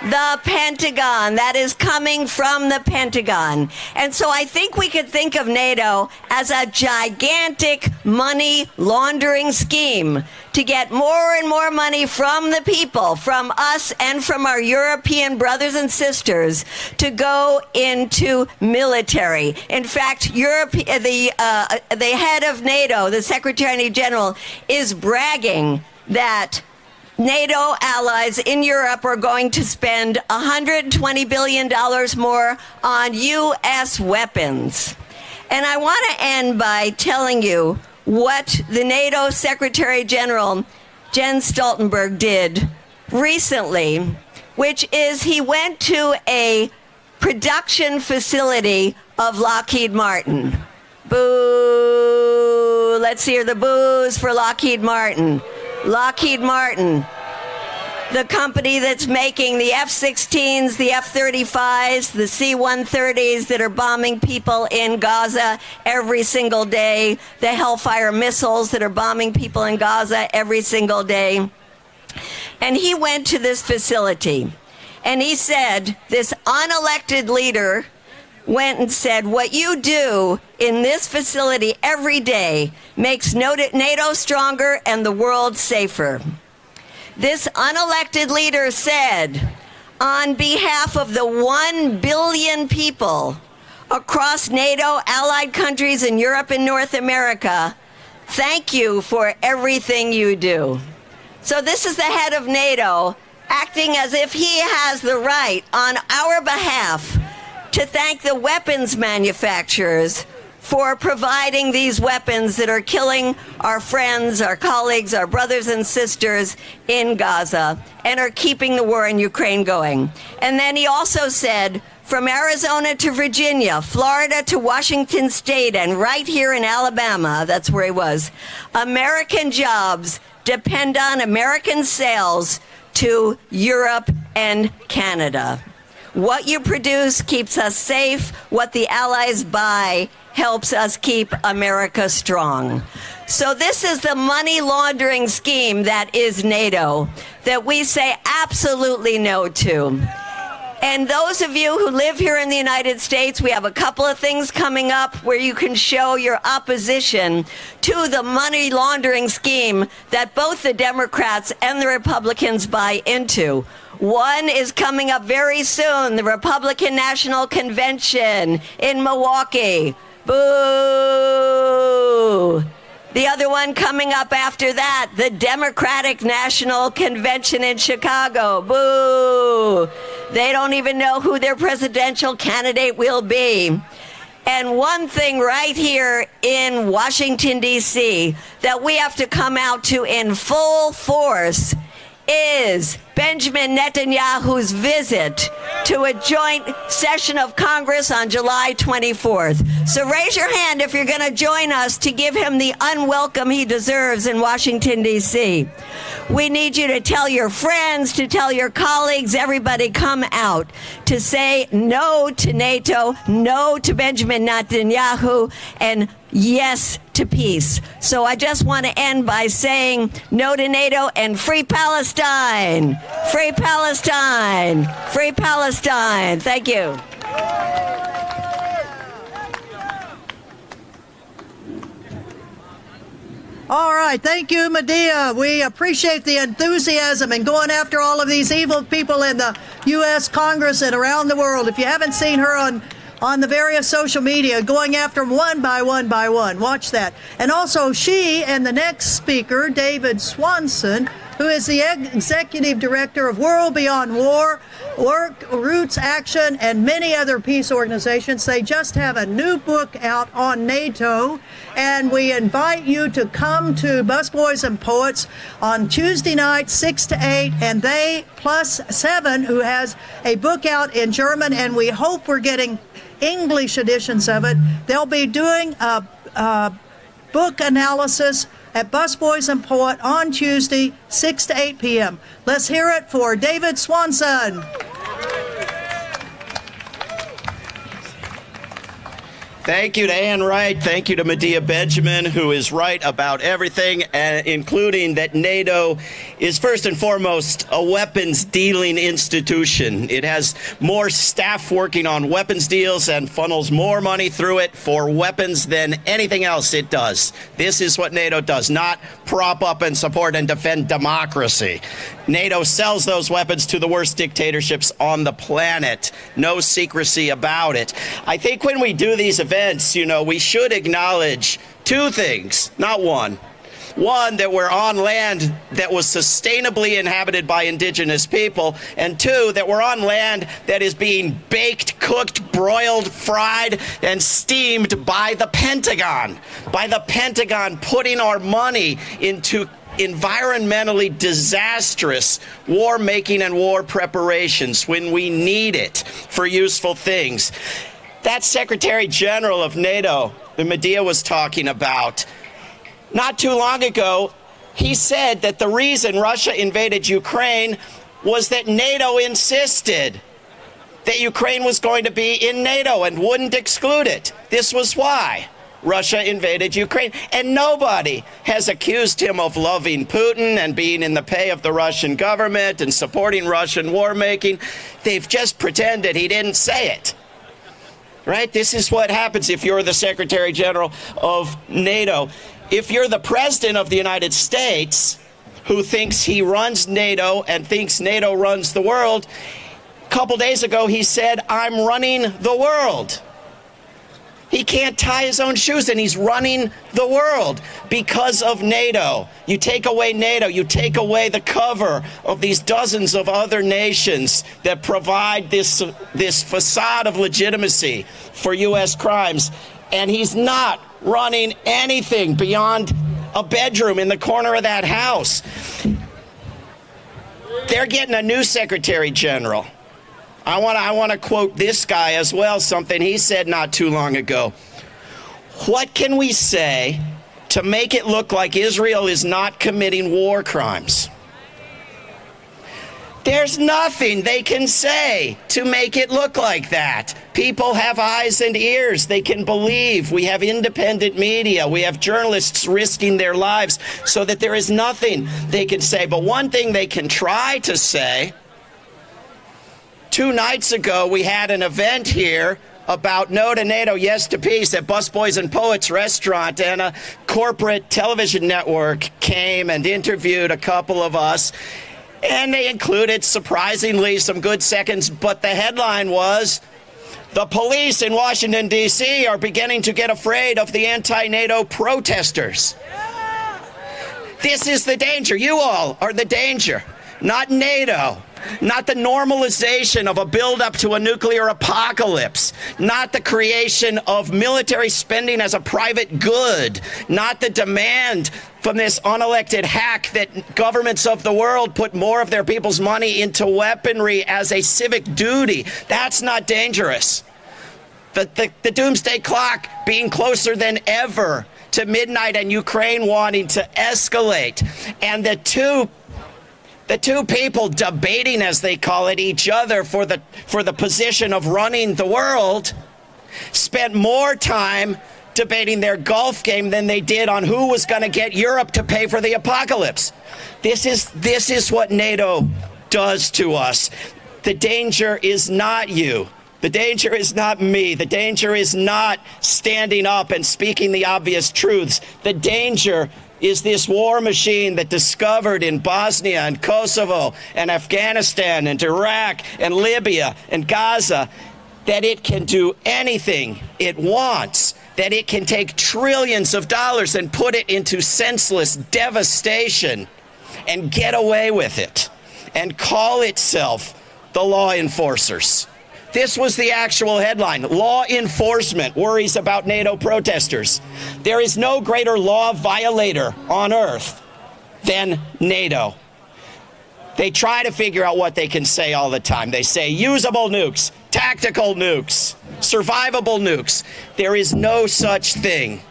The Pentagon. That is coming from the Pentagon. And so I think we could think of NATO as a gigantic money laundering scheme to get more and more money from the people, from us and from our European brothers and sisters, to go into military. In fact, the head of NATO, the Secretary General, is bragging that NATO allies in Europe are going to spend $120 billion more on U.S. weapons. And I want to end by telling you what the NATO Secretary General, Jens Stoltenberg, did recently, which is he went to a production facility of Lockheed Martin. Boo! Let's hear the boos for Lockheed Martin. Lockheed Martin, the company that's making the F-16s, the F-35s, the C-130s that are bombing people in Gaza every single day, the Hellfire missiles that are bombing people in Gaza every single day. And he went to this facility, and he said, this unelected leader went and said, what you do in this facility every day makes NATO stronger and the world safer. This unelected leader said, on behalf of the 1 billion people across NATO, allied countries in Europe and North America, thank you for everything you do. So this is the head of NATO acting as if he has the right on our behalf to thank the weapons manufacturers for providing these weapons that are killing our friends, our colleagues, our brothers and sisters in Gaza and are keeping the war in Ukraine going. And then he also said, from Arizona to Virginia, Florida to Washington State, and right here in Alabama, that's where he was, American jobs depend on American sales to Europe and Canada. What you produce keeps us safe. What the allies buy helps us keep America strong. So this is the money laundering scheme that is NATO, that we say absolutely no to. And those of you who live here in the United States, we have a couple of things coming up where you can show your opposition to the money laundering scheme that both the Democrats and the Republicans buy into. One is coming up very soon, the Republican National Convention in Milwaukee. Boo! The other one coming up after that, the Democratic National Convention in Chicago. Boo! They don't even know who their presidential candidate will be. And one thing right here in Washington, D.C., that we have to come out to in full force is Benjamin Netanyahu's visit to a joint session of Congress on July 24th. So raise your hand if you're going to join us to give him the unwelcome he deserves in Washington, D.C. We need you to tell your friends, to tell your colleagues, everybody come out to say no to NATO, no to Benjamin Netanyahu, and yes to peace. So I just want to end by saying no to NATO and free Palestine. Free Palestine. Free Palestine. Thank you. All right. Thank you, Medea. We appreciate the enthusiasm in going after all of these evil people in the U.S. Congress and around the world. If you haven't seen her on the various social media, going after them one by one by one. Watch that. And also she and the next speaker, David Swanson, who is the executive director of World Beyond War, Work, Roots Action, and many other peace organizations. They just have a new book out on NATO, and we invite you to come to Busboys and Poets on Tuesday night, 6 to 8, and they, plus 7, who has a book out in German, and we hope we're getting English editions of it. They'll be doing a book analysis at Busboys and Poet on Tuesday, 6 to 8 p.m. Let's hear it for David Swanson. Thank you to Ann Wright. Thank you to Medea Benjamin, who is right about everything, including that NATO is first and foremost a weapons dealing institution. It has more staff working on weapons deals and funnels more money through it for weapons than anything else it does. This is what NATO does, not prop up and support and defend democracy. NATO sells those weapons to the worst dictatorships on the planet. No secrecy about it. I think when we do these events, we should acknowledge two things, not one. One, that we're on land that was sustainably inhabited by indigenous people, and two, that we're on land that is being baked, cooked, broiled, fried, and steamed by the Pentagon. By the Pentagon putting our money into environmentally disastrous war making and war preparations when we need it for useful things. That Secretary General of NATO that Medea was talking about, not too long ago, he said that the reason Russia invaded Ukraine was that NATO insisted that Ukraine was going to be in NATO and wouldn't exclude it. This was why Russia invaded Ukraine. And nobody has accused him of loving Putin and being in the pay of the Russian government and supporting Russian war making. They've just pretended he didn't say it. Right? This is what happens if you're the Secretary General of NATO. If you're the President of the United States, who thinks he runs NATO and thinks NATO runs the world, A couple days ago, he said, I'm running the world. He can't tie his own shoes, and he's running the world because of NATO. You take away NATO, you take away the cover of these dozens of other nations that provide this facade of legitimacy for U.S. crimes, and he's not running anything beyond a bedroom in the corner of that house. They're getting a new Secretary General. I want to quote this guy as well, something he said not too long ago. What can we say to make it look like Israel is not committing war crimes? There's nothing they can say to make it look like that. People have eyes and ears. They can believe. We have independent media. We have journalists risking their lives so that there is nothing they can say. But one thing they can try to say. 2 nights ago, we had an event here about no to NATO, yes to peace at Busboys and Poets restaurant, and a corporate television network came and interviewed a couple of us, and they included, surprisingly, some good seconds, but the headline was, the police in Washington, D.C. are beginning to get afraid of the anti-NATO protesters. This is the danger. You all are the danger, not NATO. Not the normalization of a buildup to a nuclear apocalypse, not the creation of military spending as a private good, not the demand from this unelected hack that governments of the world put more of their people's money into weaponry as a civic duty. That's not dangerous. The doomsday clock being closer than ever to midnight and Ukraine wanting to escalate, and the two people debating, as they call it, each other for the position of running the world spent more time debating their golf game than they did on who was going to get Europe to pay for the apocalypse. This is what NATO does to us. The danger is not you. The danger is not me. The danger is not standing up and speaking the obvious truths. The danger is this war machine that discovered in Bosnia and Kosovo and Afghanistan and Iraq and Libya and Gaza that it can do anything it wants, that it can take trillions of dollars and put it into senseless devastation and get away with it and call itself the law enforcers. This was the actual headline. Law enforcement worries about NATO protesters. There is no greater law violator on earth than NATO. They try to figure out what they can say all the time. They say usable nukes, tactical nukes, survivable nukes. There is no such thing.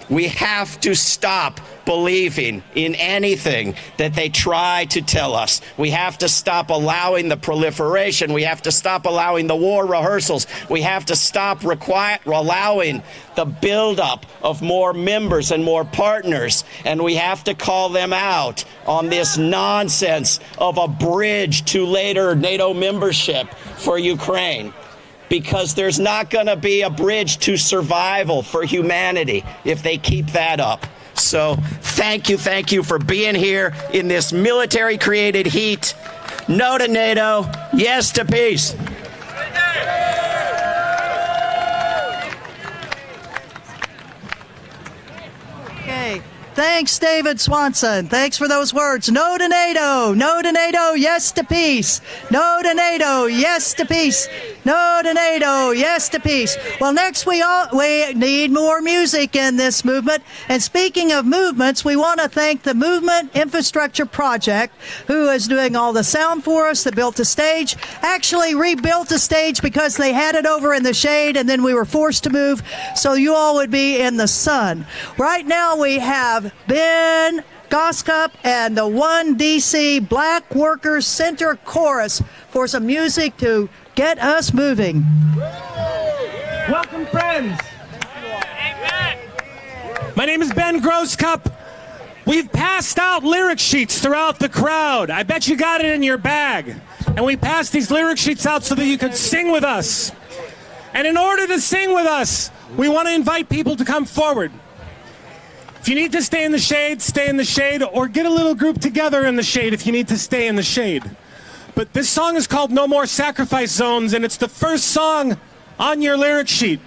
We have to stop believing in anything that they try to tell us. We have to stop allowing the proliferation. We have to stop allowing the war rehearsals. We have to stop allowing the buildup of more members and more partners. And we have to call them out on this nonsense of a bridge to later NATO membership for Ukraine. Because there's not going to be a bridge to survival for humanity if they keep that up. So thank you for being here in this military-created heat. No to NATO, yes to peace. Okay. Thanks, David Swanson. Thanks for those words. No to NATO. No to NATO. Yes to peace. No to NATO. Yes to peace. No to NATO. Yes to peace. Well, next we need more music in this movement. And speaking of movements, we want to thank the Movement Infrastructure Project, who is doing all the sound for us, that built the stage. Actually rebuilt the stage because they had it over in the shade, and then we were forced to move so you all would be in the sun. Right now we have Ben Goskup and the One DC Black Workers Center Chorus for some music to get us moving. Welcome, friends. My name is Ben Groskup. We've passed out lyric sheets throughout the crowd. I bet you got it in your bag. And we passed these lyric sheets out so that you could sing with us. And in order to sing with us, we want to invite people to come forward. If you need to stay in the shade, or get a little group together in the shade if you need to stay in the shade. But this song is called No More Sacrifice Zones, and it's the first song on your lyric sheet.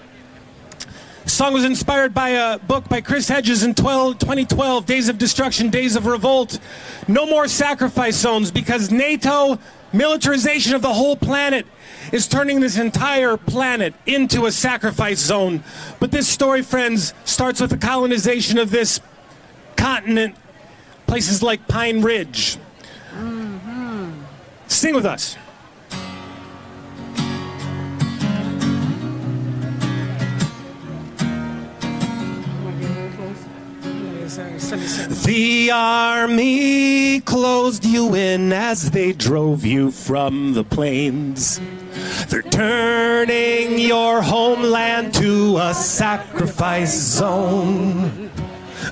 The song was inspired by a book by Chris Hedges in 2012, Days of Destruction, Days of Revolt. No more sacrifice zones, because NATO militarization of the whole planet is turning this entire planet into a sacrifice zone. But this story, friends, starts with the colonization of this continent, places like Pine Ridge. Sing with us. The army closed you in as they drove you from the plains. They're turning your homeland to a sacrifice zone.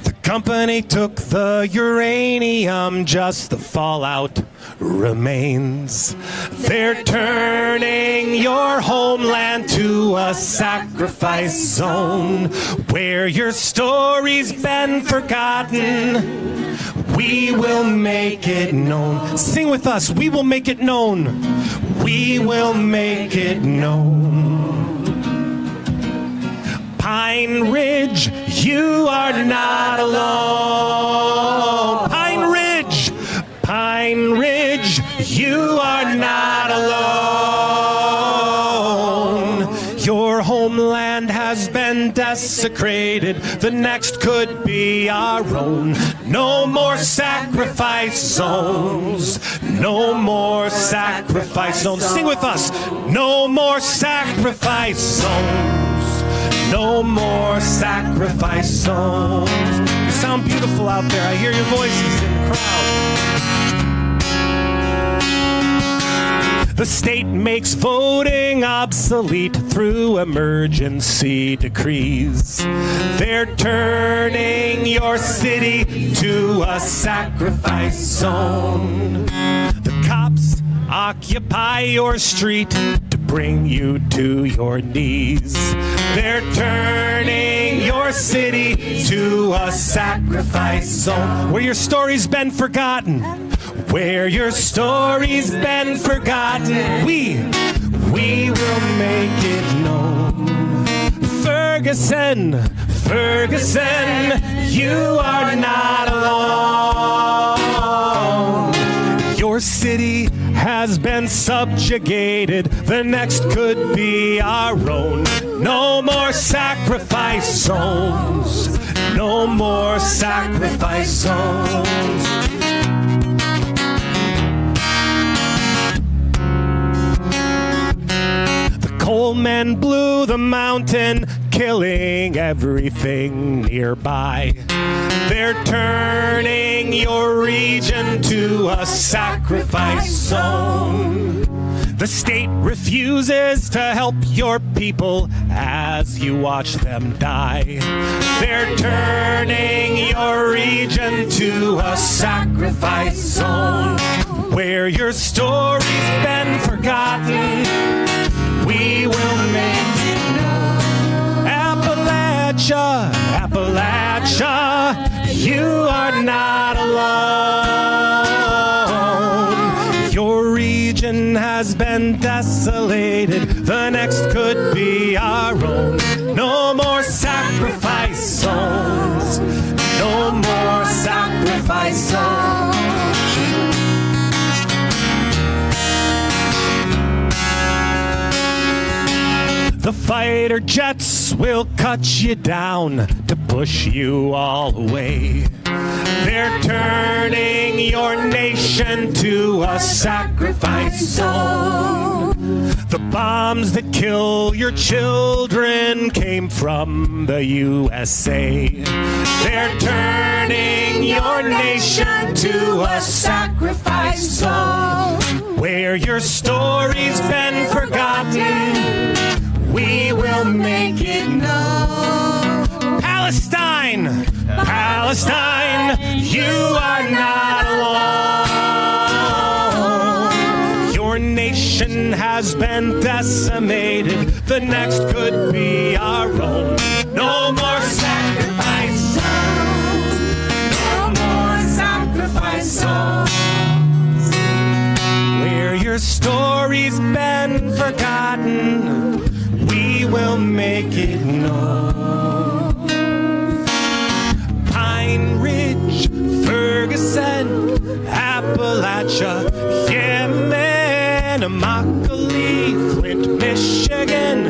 The company took the uranium, just the fallout remains. They're turning your homeland to a sacrifice zone where your story's been forgotten. We will make it known. Sing with us. We will make it known. We will make it known. Pine Ridge, you are not alone. Pine Ridge, Pine Ridge, you are not alone. Your homeland has been desecrated. The next could be our own. No more sacrifice zones. No more sacrifice zones. Sing with us. No more sacrifice zones. No more sacrifice zones. You sound beautiful out there. I hear your voices in the crowd. The state makes voting obsolete through emergency decrees. They're turning your city to a sacrifice zone. The cops occupy your street to bring you to your knees. They're turning your city to a sacrifice zone where your story's been forgotten. Where your story's been forgotten. We will make it known. Ferguson, Ferguson, you are not alone. Your city has been subjugated. The next could be our own. No more sacrifice zones. No more sacrifice zones. The coal men blew the mountain, killing everything nearby. They're turning your region to a sacrifice zone. The state refuses to help your people as you watch them die. They're turning your region to a sacrifice zone where your story's been forgotten. We will make it known. Appalachia, Appalachia, you are not alone. Your region has been desolated. The next could be our own. No more sacrifice zones. No more sacrifice zones. The fighter jets will cut you down to push you all away. They're turning your nation to a sacrifice zone. The bombs that kill your children came from the USA. They're turning your nation to a sacrifice zone where your story's been forgotten. We will make it known. Palestine, Palestine, you are not alone. Your nation has been decimated. The next could be our own. No more sacrifice zones. No more sacrifice zones. Where your it known. Pine Ridge, Ferguson, Appalachia, Yemen, Immokalee, Flint, Michigan,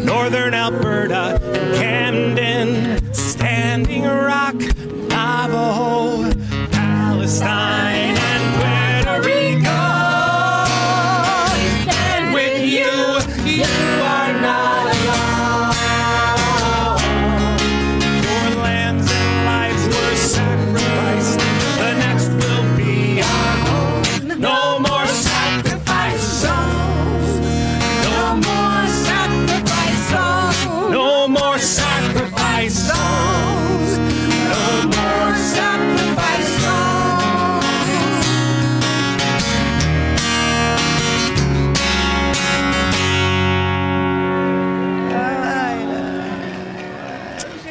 Northern Alberta, Camden, Standing Rock, Navajo, Palestine, and Puerto Rico. We stand with you, you are not alone. Your lands and lives were sacrificed, the next will be our home. No more sacrifice zones, no more sacrifice zones, no more sacrifice zones, no more sacrifice zones.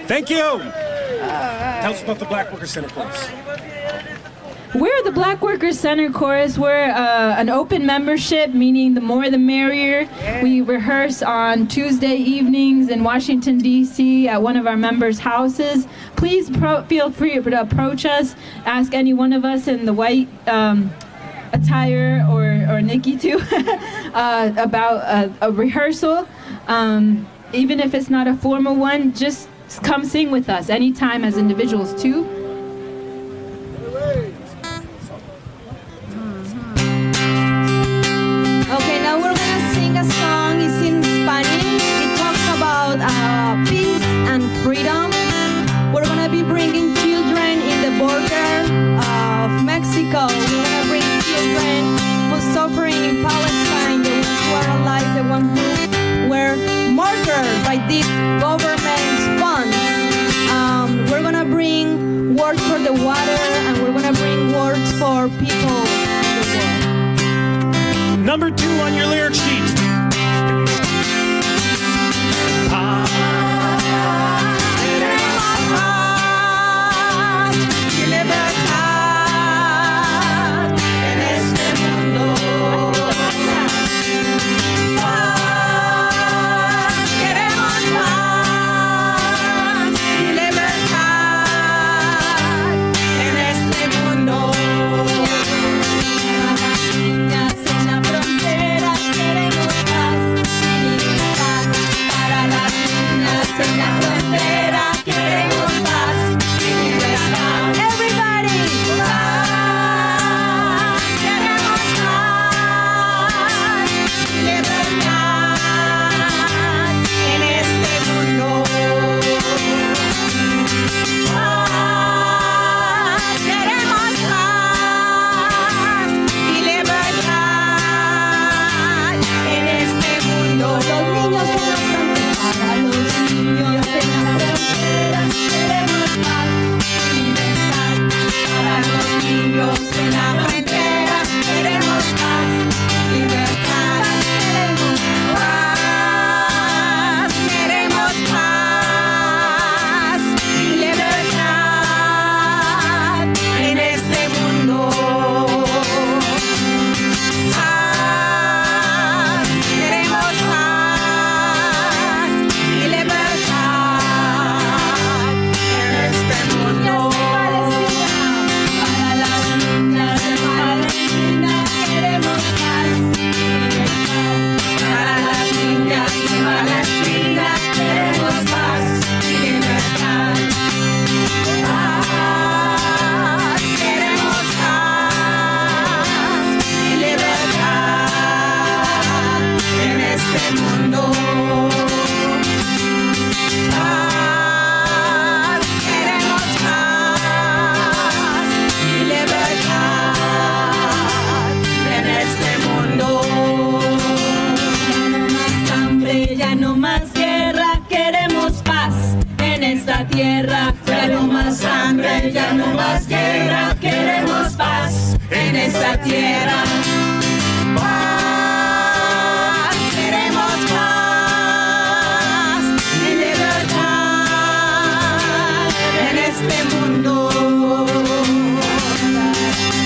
Thank you. Tell us about the Black Worker Center Chorus. We're the Black Workers Center Chorus. We're an open membership, meaning the more the merrier. We rehearse on Tuesday evenings in Washington, D.C. at one of our members' houses. Please feel free to approach us. Ask any one of us in the white attire or Nikki too about a rehearsal. Even if it's not a formal one, just come sing with us anytime as individuals too. Okay, now we're gonna sing a song. It's in Spanish. It talks about peace and freedom. We're gonna be bringing children in the border of Mexico. We're gonna bring children who are suffering in Palestine, the ones who are alive, the ones who were murdered by these government's funds. We're gonna bring words for the water, and we're gonna bring words for people in the world. Number 2 on your lyric sheet. tierra, ya no más hambre, ya no más guerra, queremos paz en esta tierra. Paz, queremos paz y libertad en este mundo.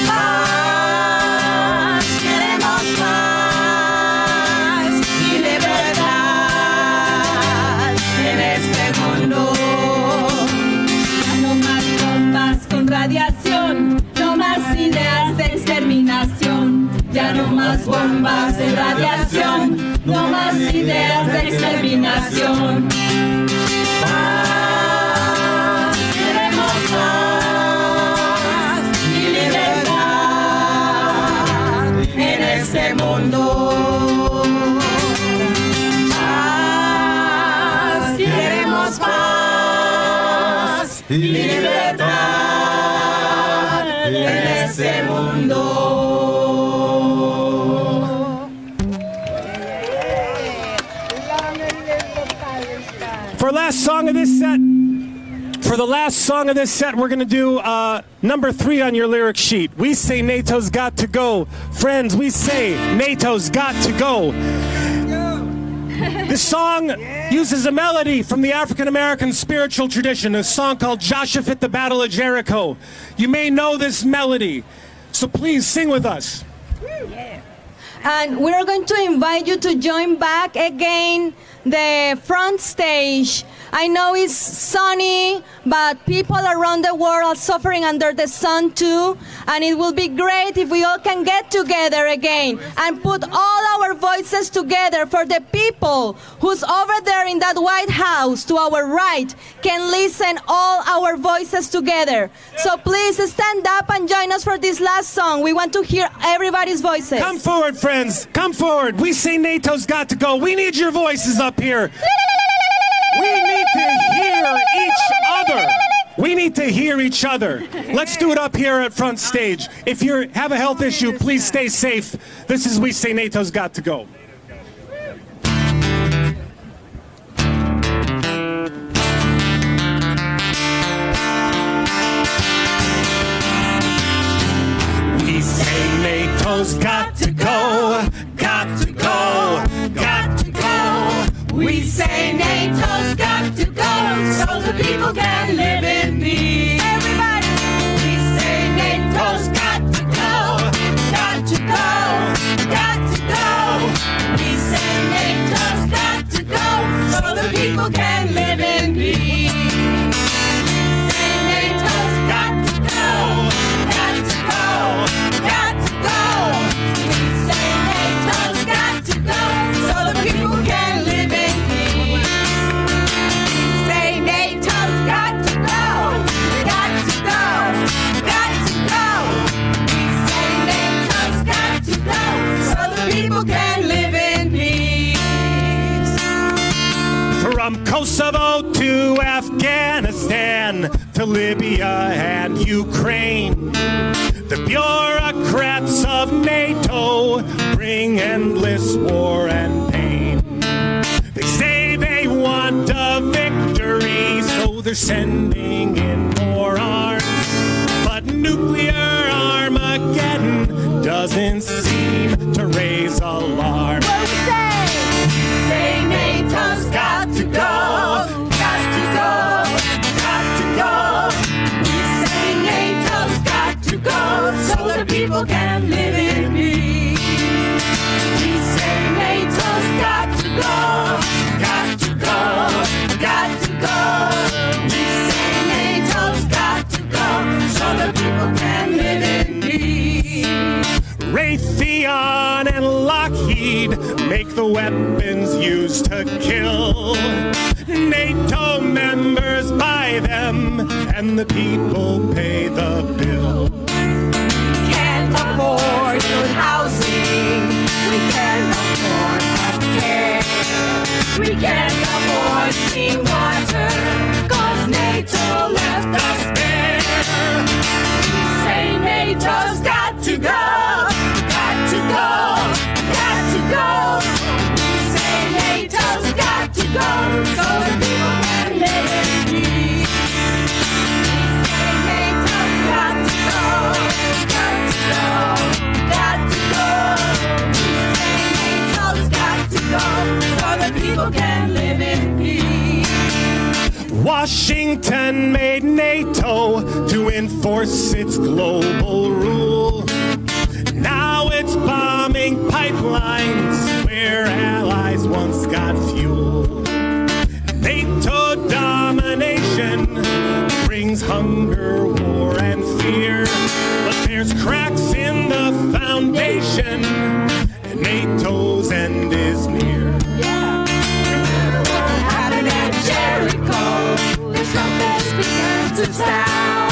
Paz, queremos paz y libertad en más bombas de radiación, no más ideas de exterminación. Paz, queremos paz y libertad en este mundo. Paz, queremos paz y libertad en este mundo. For the last song of this set, we're going to do number 3 on your lyric sheet. We say NATO's got to go. Friends, we say NATO's got to go. This song uses a melody from the African-American spiritual tradition, a song called Joshua at the Battle of Jericho. You may know this melody, so please sing with us. And we're going to invite you to join back again the front stage. I know it's sunny, but people around the world are suffering under the sun too. And it will be great if we all can get together again and put all our voices together for the people who's over there in that White House to our right can listen all our voices together. So please stand up and join us for this last song. We want to hear everybody's voices. Come forward, friends. Come forward. We say NATO's got to go. We need your voices up here. We need to hear each other. We need to hear each other. Let's do it up here at front stage. If you have a health issue, please stay safe. This is We Say NATO's Got to Go. We say NATO's got to go, got to go, got to go. We say NATO's got to go so the people can live in peace. Everybody! We say NATO's got to go, got to go, got to go. We say NATO's got to go so the people can live in peace. We say NATO's got to go, got to go, got to go. We say NATO's got to go so the people can live in peace. People can live in peace. From Kosovo to Afghanistan to Libya and Ukraine, the bureaucrats of NATO bring endless war and pain. They say they want a victory, so they're sending in more arms. But nuclear Armageddon doesn't seem to raise alarm. What we say NATO's got to go, got to go, got to go. We say NATO's got to go so the people can live in peace. We say NATO's got to go, got to go, got to go. We say NATO's got to go so the people can live in peace. Raytheon and Lockheed make the weapons used to kill. NATO members buy them, and the people pay the bill. We can't afford good housing. We can't afford healthcare. We can't afford clean water, 'cause NATO left us bare. We say NATO's got to go. So the people can live in peace. NATO's got to go, got to go, got to go. NATO's got to go so the people can live in peace. Washington made NATO to enforce its global rule. Now it's bombing pipelines where allies once got fuel. NATO domination brings hunger, war, and fear. But there's cracks in the foundation NATO's end is near. Happened at Jericho, the trumpets began to sound.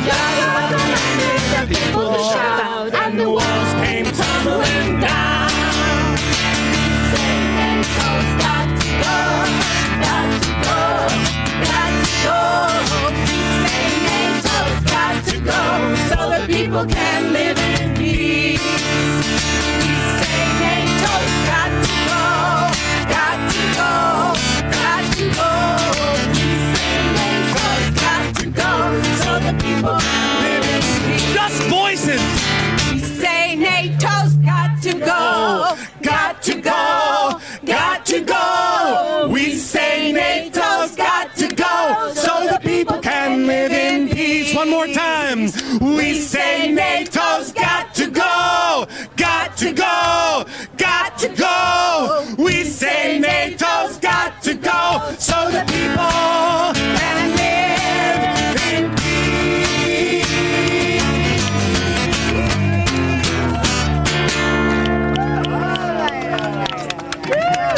Joshua commanded the people to shout, and the walls came tumbling down. He said, NATO's got to go, got to go, got to go. He said, NATO's got to go, so the people can live in peace. We say NATO's got to go, got to go, got to go. We say NATO's got to go, so the people can live in peace. Just voices. We say NATO's got to go, got to go, got to go. We say NATO's got to go, so the people can live in peace. One more time. We say NATO's got to go, got to go, got to go. We say NATO's got to go, so the people can live in peace.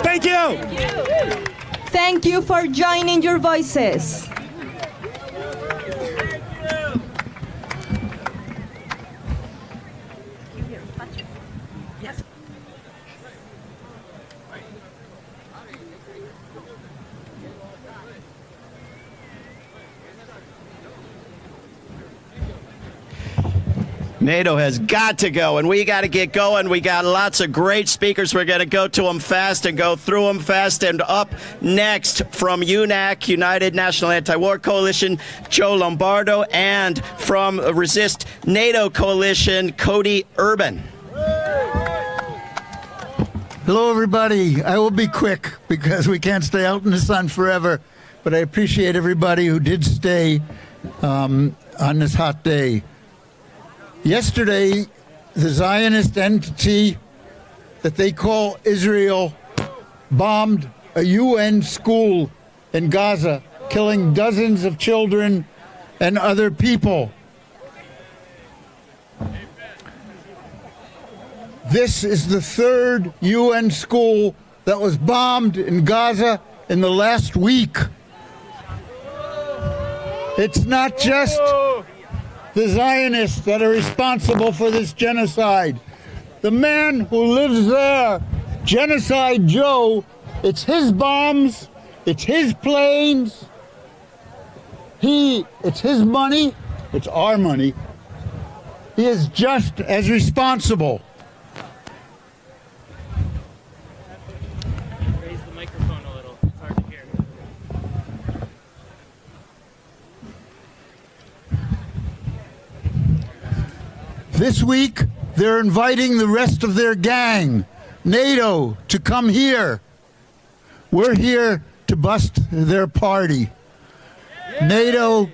Thank you. Thank you for joining your voices. NATO has got to go, and we got to get going. We got lots of great speakers. We're going to go to them fast and go through them fast. And up next from UNAC, United National Anti-War Coalition, Joe Lombardo, and from Resist NATO Coalition, Cody Urban. Hello, everybody. I will be quick because we can't stay out in the sun forever, but I appreciate everybody who did stay on this hot day. Yesterday, the Zionist entity that they call Israel bombed a UN school in Gaza, killing dozens of children and other people. This is the third UN school that was bombed in Gaza in the last week. It's not just the Zionists that are responsible for this genocide. The man who lives there, Genocide Joe, it's his bombs, it's his planes, it's his money, it's our money. He is just as responsible. Raise the microphone a little, it's hard to hear. This week, they're inviting the rest of their gang, NATO, to come here. We're here to bust their party. NATO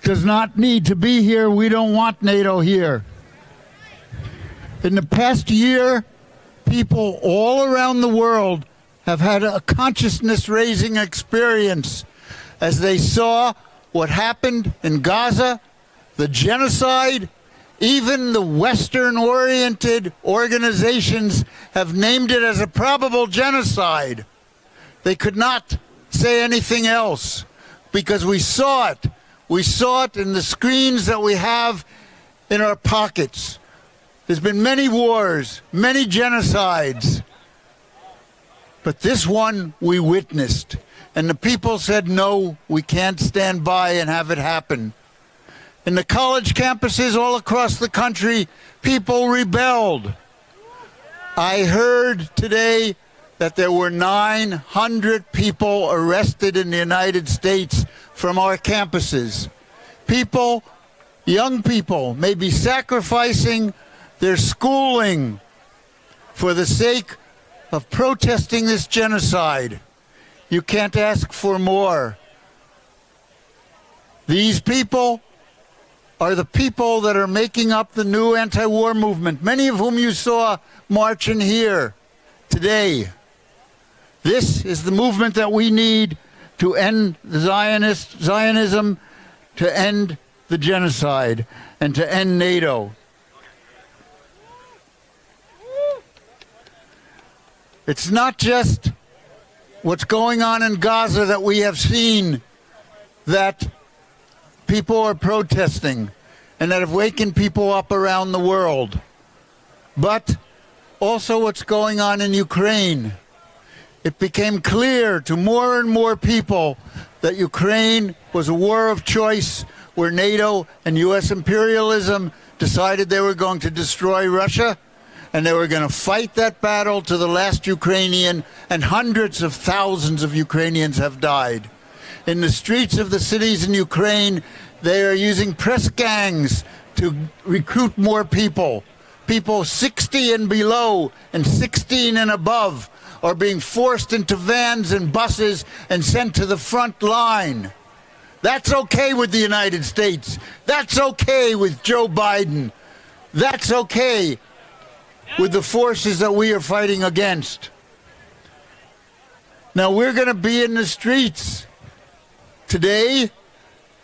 does not need to be here. We don't want NATO here. In the past year, people all around the world have had a consciousness-raising experience as they saw what happened in Gaza, the genocide. Even the Western-oriented organizations have named it as a probable genocide. They could not say anything else because we saw it. We saw it in the screens that we have in our pockets. There's been many wars, many genocides. But this one we witnessed. And the people said, no, we can't stand by and have it happen. In the college campuses all across the country, people rebelled. I heard today that there were 900 people arrested in the United States from our campuses. People, young people, may be sacrificing their schooling for the sake of protesting this genocide. You can't ask for more. These people are the people that are making up the new anti-war movement, many of whom you saw marching here today. This is the movement that we need to end the Zionism, to end the genocide, and to end NATO. It's not just what's going on in Gaza that we have seen that people are protesting and that have wakened people up around the world, but also what's going on in Ukraine. It became clear to more and more people that Ukraine was a war of choice where NATO and U.S. imperialism decided they were going to destroy Russia, and they were going to fight that battle to the last Ukrainian, and hundreds of thousands of Ukrainians have died. In the streets of the cities in Ukraine, they are using press gangs to recruit more people. People 60 and below and 16 and above are being forced into vans and buses and sent to the front line. That's okay with the United States. That's okay with Joe Biden. That's okay with the forces that we are fighting against. Now, we're going to be in the streets today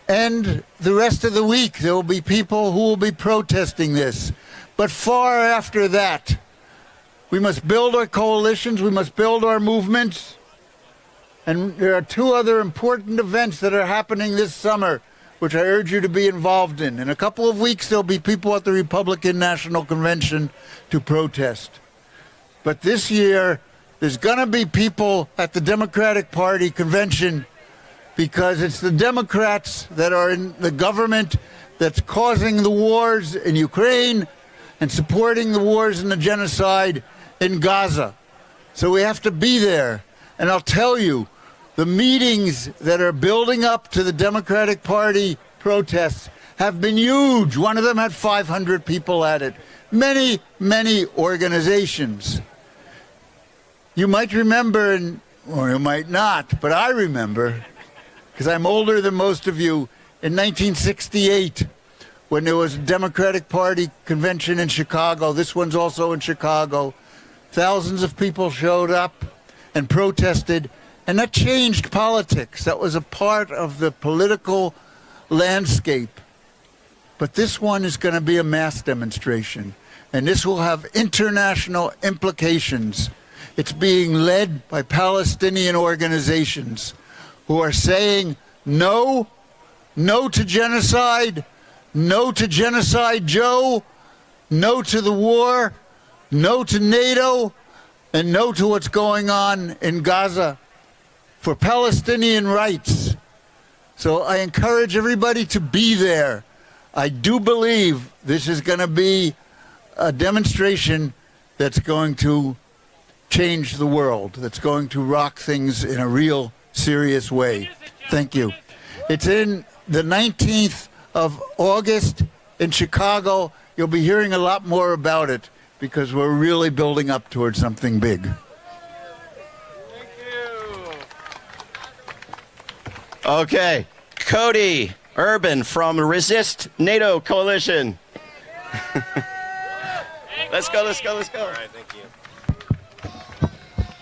and the rest of the week. There will be people who will be protesting this. But far after that, we must build our coalitions, we must build our movements. And there are two other important events that are happening this summer, which I urge you to be involved in. In a couple of weeks, there'll be people at the Republican National Convention to protest. But this year, there's going to be people at the Democratic Party convention because it's the Democrats that are in the government that's causing the wars in Ukraine and supporting the wars and the genocide in Gaza. So we have to be there. And I'll tell you, the meetings that are building up to the Democratic Party protests have been huge. One of them had 500 people at it. Many, many organizations. You might remember, or you might not, but I remember, because I'm older than most of you, in 1968, when there was a Democratic Party convention in Chicago. This one's also in Chicago. Thousands of people showed up and protested, and that changed politics. That was a part of the political landscape. But this one is going to be a mass demonstration, and this will have international implications. It's being led by Palestinian organizations who are saying no, no to genocide, no to Genocide Joe, no to the war, no to NATO, and no to what's going on in Gaza for Palestinian rights. So I encourage everybody to be there. I do believe this is going to be a demonstration that's going to change the world, that's going to rock things in a real serious way. Thank you. It's in the 19th of August in Chicago. You'll be hearing a lot more about it because we're really building up towards something big. Okay, Cody Urban from Resist NATO Coalition. Let's go. All right, thank you.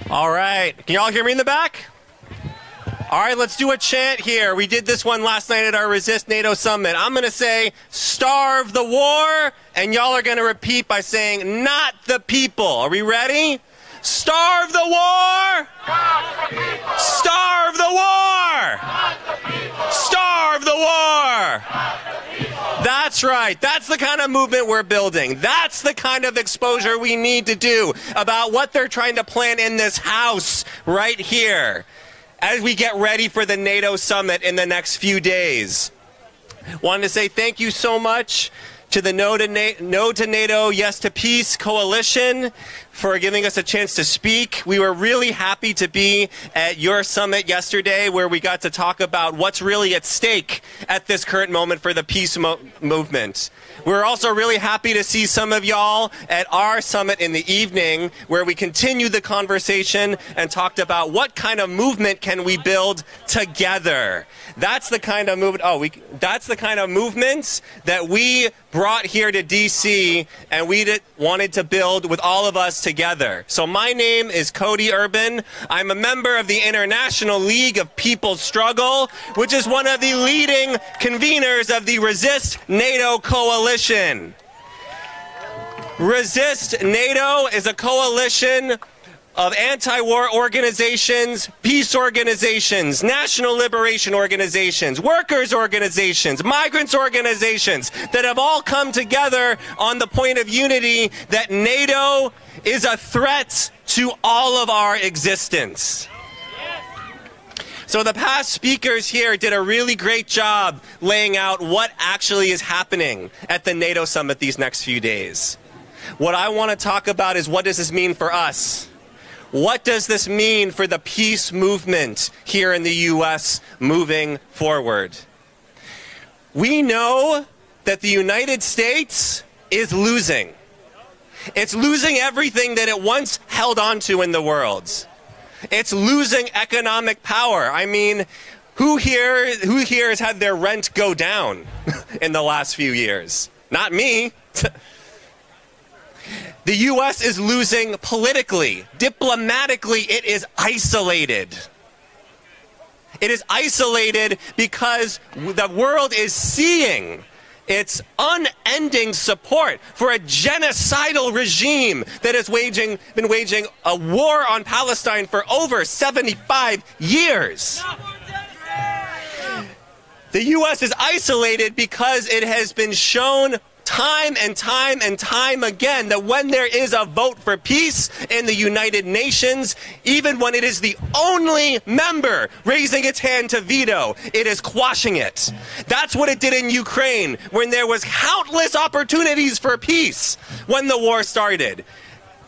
All right, can y'all hear me in the back? All right, let's do a chant here. We did this one last night at our Resist NATO Summit. I'm going to say, starve the war, and y'all are going to repeat by saying, not the people. Are we ready? Starve the war! Starve the war! Starve the war! That's right. That's the kind of movement we're building. That's the kind of exposure we need to do about what they're trying to plan in this house right here as we get ready for the NATO summit in the next few days. Wanted to say thank you so much to the No to NATO, Yes to Peace coalition for giving us a chance to speak. We were really happy to be at your summit yesterday where we got to talk about what's really at stake at this current moment for the peace movement. We're also really happy to see some of y'all at our summit in the evening where we continued the conversation and talked about what kind of movement can we build together. That's the kind of that's the kind of movements that we brought here to DC and we wanted to build with all of us together. So my name is Cody Urban. I'm a member of the International League of People's Struggle, which is one of the leading conveners of the Resist NATO Coalition. Resist NATO is a coalition of anti-war organizations, peace organizations, national liberation organizations, workers' organizations, migrants' organizations that have all come together on the point of unity that NATO is a threat to all of our existence. So the past speakers here did a really great job laying out what actually is happening at the NATO summit these next few days. What I want to talk about is, what does this mean for us? What does this mean for the peace movement here in the U.S. moving forward? We know that the United States is losing. It's losing everything that it once held on to in the world. It's losing economic power. I mean, who here has had their rent go down in the last few years? Not me. The U.S. is losing politically. Diplomatically, it is isolated. It is isolated because the world is seeing its unending support for a genocidal regime that has been waging a war on Palestine for over 75 years. The U.S. is isolated because it has been shown time and time and time again that when there is a vote for peace in the United Nations, even when it is the only member raising its hand to veto, it is quashing it. That's what it did in Ukraine when there was countless opportunities for peace when the war started.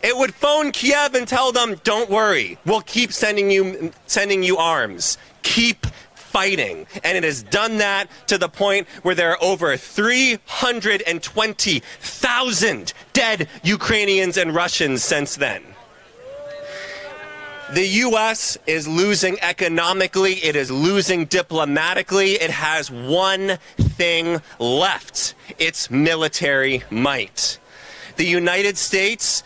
It would phone Kiev and tell them, don't worry, we'll keep sending you arms. Keep fighting. And it has done that to the point where there are over 320,000 dead Ukrainians and Russians since then. The U.S. is losing economically. It is losing diplomatically. It has one thing left: its military might. The United States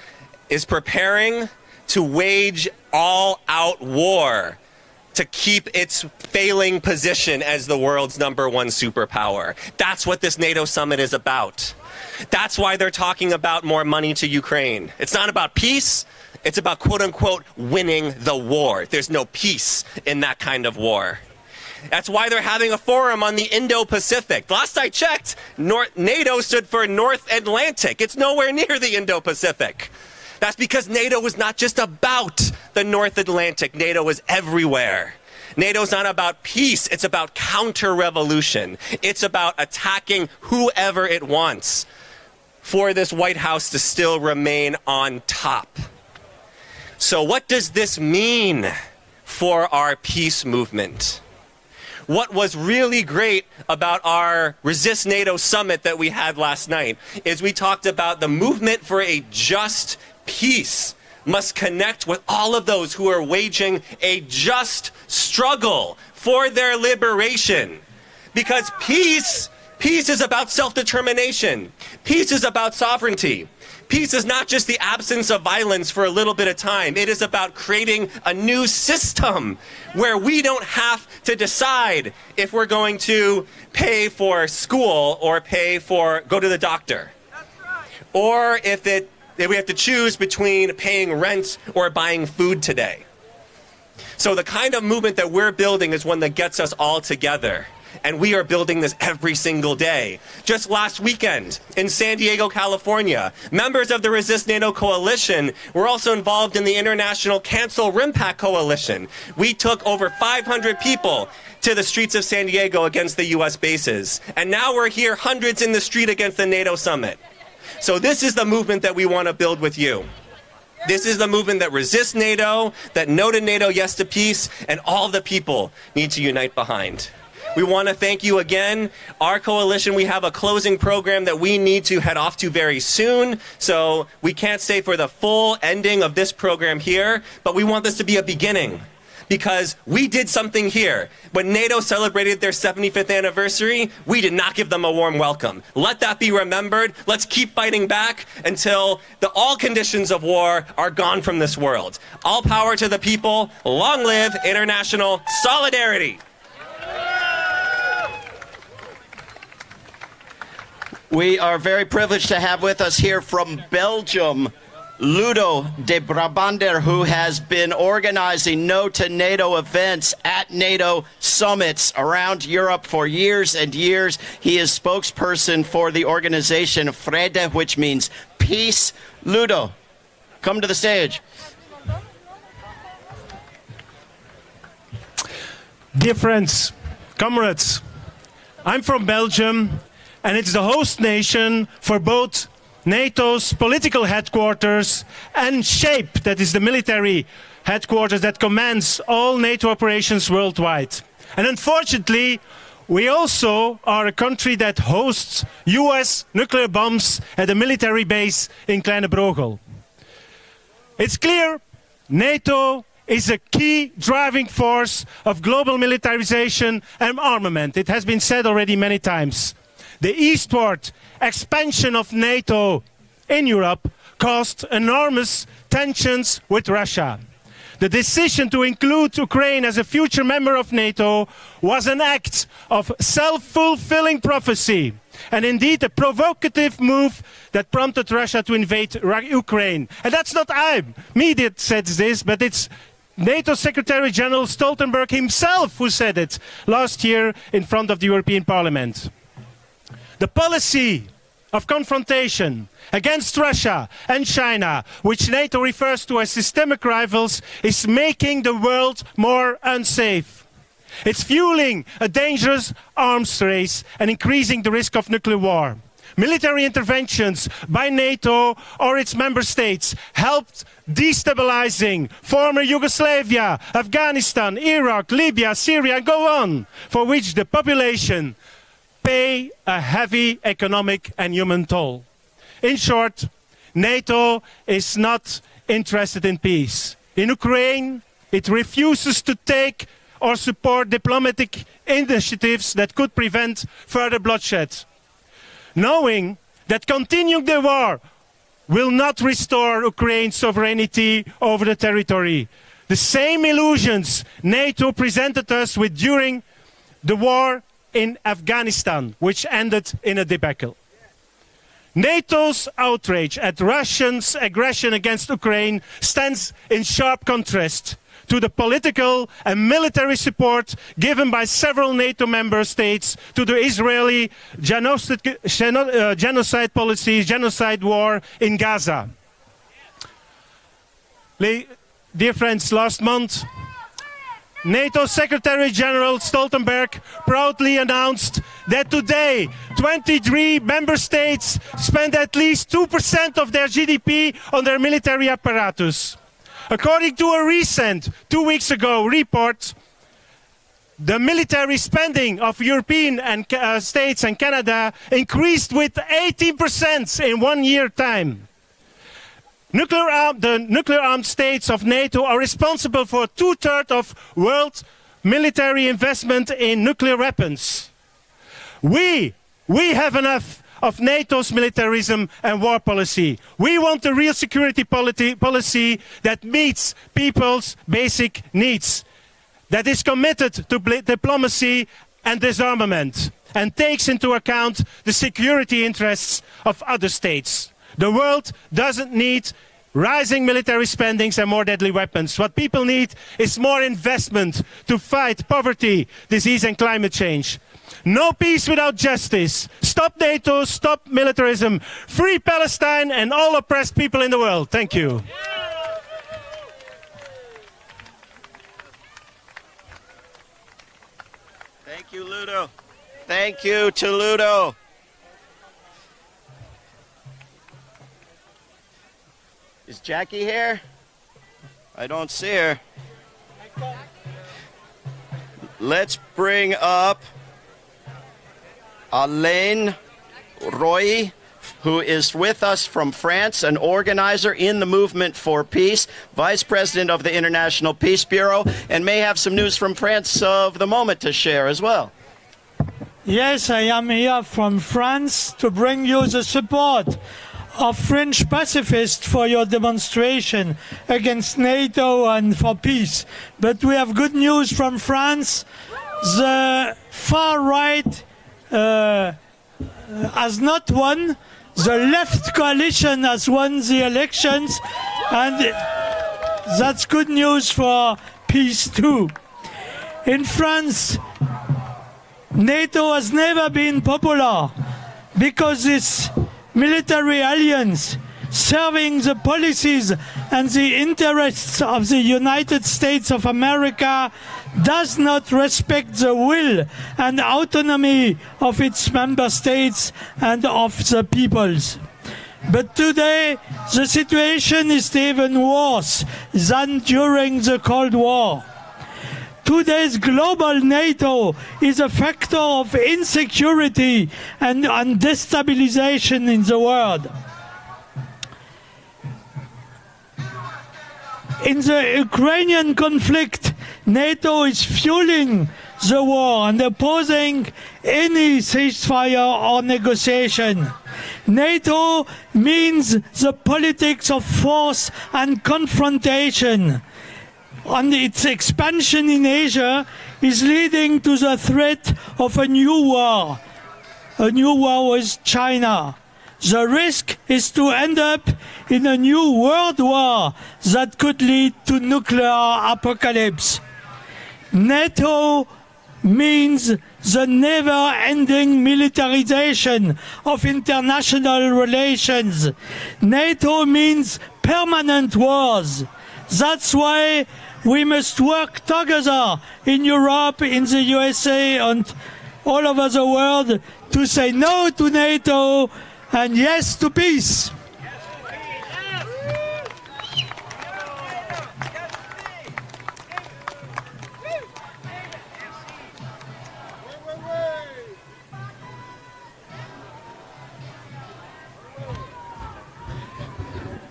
is preparing to wage all-out war to keep its failing position as the world's #1 superpower. That's what this NATO summit is about. That's why they're talking about more money to Ukraine. It's not about peace. It's about, quote unquote, winning the war. There's no peace in that kind of war. That's why they're having a forum on the Indo-Pacific. Last I checked, NATO stood for North Atlantic. It's nowhere near the Indo-Pacific. That's because NATO was not just about the North Atlantic. NATO is everywhere. NATO's not about peace. It's about counter-revolution. It's about attacking whoever it wants for this White House to still remain on top. So what does this mean for our peace movement? What was really great about our Resist NATO summit that we had last night is we talked about the movement for a just peace must connect with all of those who are waging a just struggle for their liberation. Because peace is about self-determination. Peace is about sovereignty. Peace is not just the absence of violence for a little bit of time. It is about creating a new system where we don't have to decide if we're going to pay for school or go to the doctor. Or if we have to choose between paying rent or buying food today. So the kind of movement that we're building is one that gets us all together. And we are building this every single day. Just last weekend in San Diego, California, members of the Resist NATO Coalition were also involved in the International Cancel RIMPAC Coalition. We took over 500 people to the streets of San Diego against the U.S. bases. And now we're here, hundreds in the street against the NATO summit. So this is the movement that we want to build with you. This is the movement that resists NATO, that no to NATO, yes to peace, and all the people need to unite behind. We want to thank you again. Our coalition, we have a closing program that we need to head off to very soon. So we can't stay for the full ending of this program here, but we want this to be a beginning. Because we did something here. When NATO celebrated their 75th anniversary, we did not give them a warm welcome. Let that be remembered. Let's keep fighting back until all conditions of war are gone from this world. All power to the people. Long live international solidarity. We are very privileged to have with us here from Belgium, Ludo de Brabander, who has been organizing No to NATO events at NATO summits around Europe for years and years. He is spokesperson for the organization Frede, which means peace. Ludo, come to the stage. Dear friends, comrades, I'm from Belgium, and it's the host nation for both NATO's political headquarters and SHAPE, that is the military headquarters that commands all NATO operations worldwide. And unfortunately, we also are a country that hosts US nuclear bombs at a military base in Kleine Brogel. It's clear NATO is a key driving force of global militarization and armament. It has been said already many times. The eastward expansion of NATO in Europe caused enormous tensions with Russia. The decision to include Ukraine as a future member of NATO was an act of self-fulfilling prophecy, and indeed a provocative move that prompted Russia to invade Ukraine. And that's not me that says this, but it's NATO Secretary General Stoltenberg himself who said it last year in front of the European Parliament. The policy of confrontation against Russia and China, which NATO refers to as systemic rivals, is making the world more unsafe. It's fueling a dangerous arms race and increasing the risk of nuclear war. Military interventions by NATO or its member states helped destabilizing former Yugoslavia, Afghanistan, Iraq, Libya, Syria, and go on, for which the population pay a heavy economic and human toll. In short, NATO is not interested in peace. In Ukraine, it refuses to take or support diplomatic initiatives that could prevent further bloodshed, knowing that continuing the war will not restore Ukraine's sovereignty over the territory. The same illusions NATO presented us with during the war in Afghanistan, which ended in a debacle. NATO's outrage at Russia's aggression against Ukraine stands in sharp contrast to the political and military support given by several NATO member states to the Israeli genocide policy, genocide war in Gaza. Dear friends, last month, NATO Secretary General Stoltenberg proudly announced that today 23 member states spend at least 2% of their GDP on their military apparatus. According to a recent, 2 weeks ago, report, the military spending of European and states and Canada increased with 18% in 1 year time. The nuclear-armed states of NATO are responsible for 2/3 of world military investment in nuclear weapons. We have enough of NATO's militarism and war policy. We want a real security policy that meets people's basic needs, that is committed to diplomacy and disarmament, and takes into account the security interests of other states. The world doesn't need rising military spendings and more deadly weapons. What people need is more investment to fight poverty, disease and climate change. No peace without justice. Stop NATO, stop militarism. Free Palestine and all oppressed people in the world. Thank you. Thank you, Ludo. Thank you to Ludo. Is Jackie here? I don't see her. Let's bring up Alain Roy, who is with us from France, an organizer in the Movement for Peace, Vice President of the International Peace Bureau, and may have some news from France of the moment to share as well. Yes, I am here from France to bring you the support of French pacifists for your demonstration against NATO and for peace. But we have good news from France. The far right has not won. The left coalition has won the elections, and that's good news for peace too. In France, NATO has never been popular because this military alliance serving the policies and the interests of the United States of America does not respect the will and autonomy of its member states and of the peoples. But today, the situation is even worse than during the Cold War. Today's global NATO is a factor of insecurity and destabilization in the world. In the Ukrainian conflict, NATO is fueling the war and opposing any ceasefire or negotiation. NATO means the politics of force and confrontation. And its expansion in Asia is leading to the threat of a new war with China. The risk is to end up in a new world war that could lead to nuclear apocalypse. NATO means the never-ending militarization of international relations. NATO means permanent wars. That's why we must work together in Europe, in the USA, and all over the world to say no to NATO and yes to peace.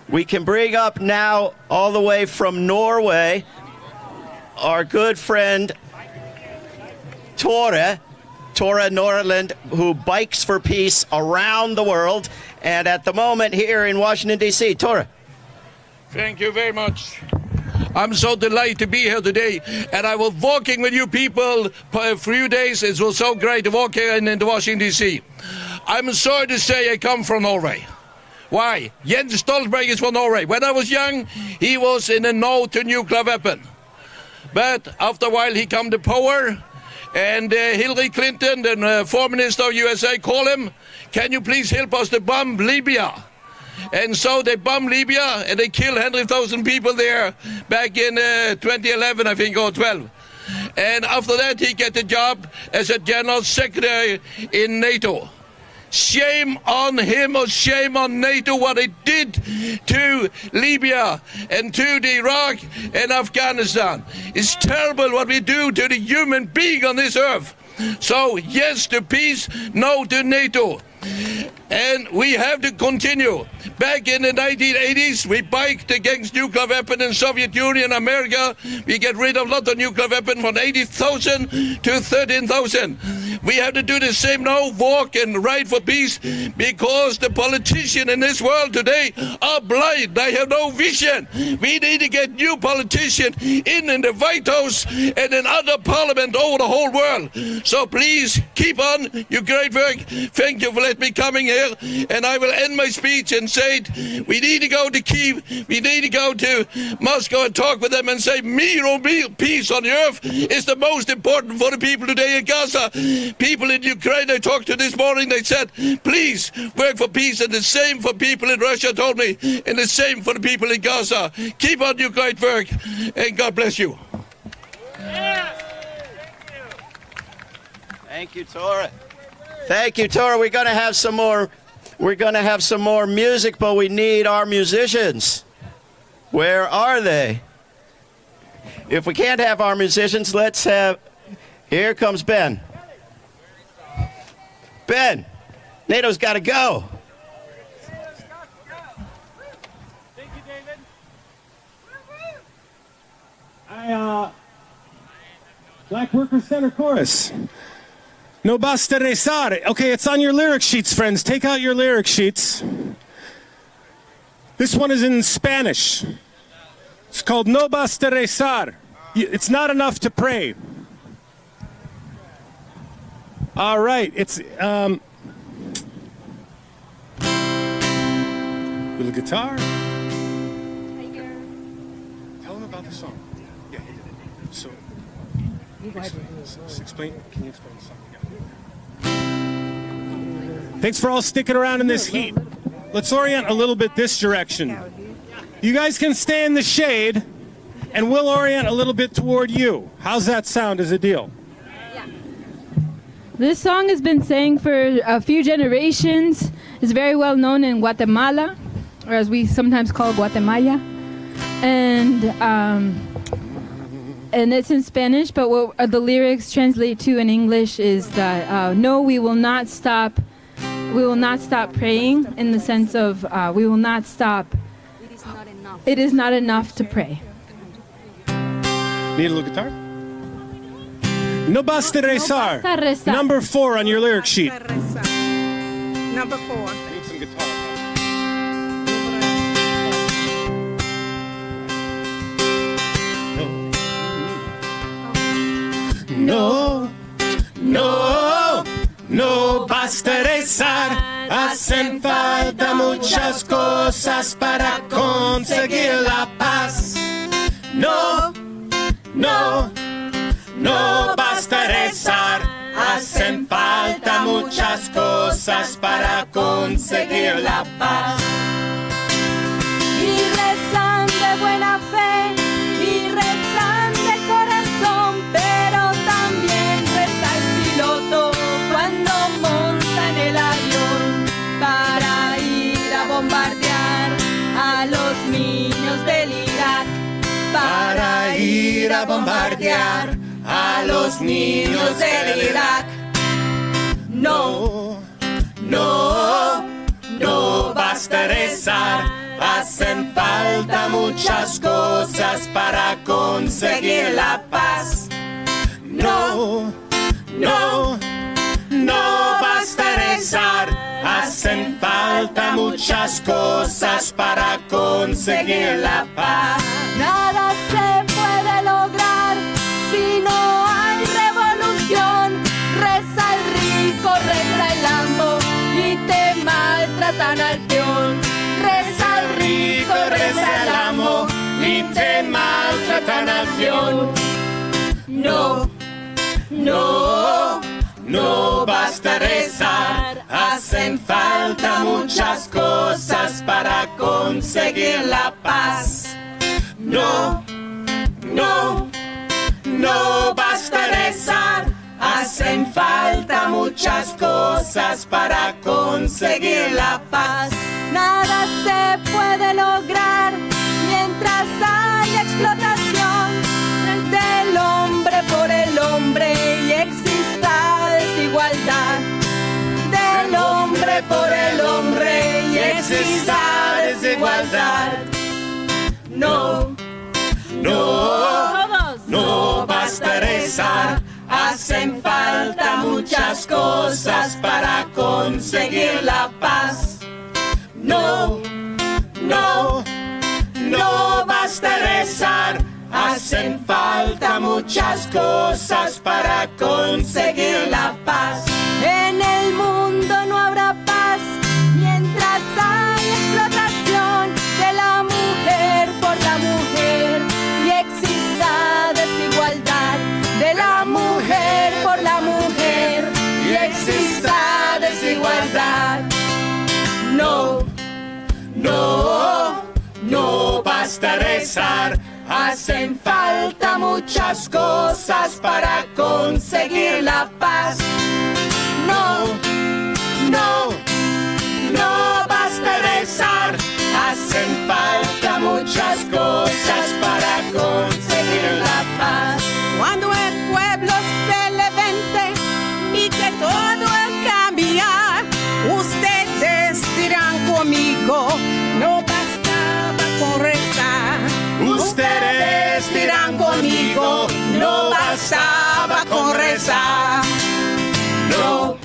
We can bring up now, all the way from Norway, our good friend Tore Norland, who bikes for peace around the world, and at the moment here in Washington, D.C. Tore. Thank you very much. I'm so delighted to be here today, and I was walking with you people for a few days. It was so great to walk here in Washington, D.C. I'm sorry to say I come from Norway. Why? Jens Stoltenberg is from Norway. When I was young, he was in a no to nuclear weapon. But after a while, he came to power, and Hillary Clinton, the foreign minister of USA, called him, "Can you please help us to bomb Libya?" And so they bombed Libya, and they killed 100,000 people there back in 2011, I think, or 12. And after that, he got a job as a general secretary in NATO. Shame on him or shame on NATO what it did to Libya and to the Iraq and Afghanistan. It's terrible what we do to the human being on this earth. So yes to peace, no to NATO. And we have to continue. Back in the 1980s, we biked against nuclear weapons in Soviet Union, America. We get rid of a lot of nuclear weapons from 80,000 to 13,000. We have to do the same now, walk and ride for peace, because the politicians in this world today are blind. They have no vision. We need to get new politicians in the White House and in other parliament over the whole world. So please keep on your great work. Thank you for letting me coming here, and I will end my speech and say we need to go to Kyiv, we need to go to Moscow and talk with them and say peace on the earth is the most important for the people today in Gaza. People in Ukraine I talked to this morning, they said please work for peace, and the same for people in Russia told me, and the same for the people in Gaza. Keep on your great work, and God bless you. Thank you, Tore. Thank you, Tore. We're going to have some more music, but we need our musicians. Where are they? If we can't have our musicians, let's have... Here comes Ben. Ben, NATO's got to go. Thank you, David. Black Worker Center Chorus. No basta rezar. Okay, it's on your lyric sheets, friends. Take out your lyric sheets. This one is in Spanish. It's called No basta rezar. It's not enough to pray. All right, it's the guitar. Tell them about the song. Yeah. So, explain. Can you explain the song? Yeah. Thanks for all sticking around in this heat. Let's orient a little bit this direction. You guys can stay in the shade, and we'll orient a little bit toward you. How's that sound as a deal? This song has been sang for a few generations. It's very well known in Guatemala, or as we sometimes call Guatemala. And it's in Spanish, but what the lyrics translate to in English is that no, we will not stop. We will not stop praying, in the sense of we will not stop. It is not enough to pray. Need a little guitar? No basta rezar. Number 4 on your lyric sheet. Number 4. Need some guitar. No, no, no basta rezar. Hacen falta muchas cosas para conseguir la paz. No, no, no basta rezar. Hacen falta muchas cosas para conseguir la paz. Y rezan de buena fe, y rezan de corazón, pero también reza el piloto cuando monta en el avión para ir a bombardear a los niños del Irak. Para ir a bombardear a los niños del Irak. No, no, no basta rezar. Hacen falta muchas cosas para conseguir la paz. No, no, no basta rezar. Hacen falta muchas cosas para conseguir la paz. nada se puede lograr si no hay revolución. Reza el rico, reza el amo y te maltratan al peón. Reza el rico, reza el amo y te maltratan al peón. No, No, no basta rezar. Hacen falta muchas cosas para conseguir la paz. No, no, no basta rezar. Hacen falta muchas cosas para conseguir la paz. nada se puede lograr mientras haya explotación del hombre por el hombre y exista desigualdad. Del hombre por el hombre y exista desigualdad. No, no, no basta rezar. Hacen falta muchas cosas para conseguir la paz. No, no, no basta rezar. Hacen falta muchas cosas para conseguir la paz. En el mundo no habrá paz mientras haya explotación de la mujer por la mujer y exista desigualdad. De la mujer por la mujer y exista desigualdad. No, no, no basta rezar. Hacen falta muchas cosas para conseguir la paz. No, no, no basta rezar. Hacen falta muchas cosas para conseguir la paz. Cuando el pueblo se levante y que todo cambia, ustedes dirán conmigo, no bastaba con rezar. Ustedes dirán conmigo, no bastaba con rezar. No,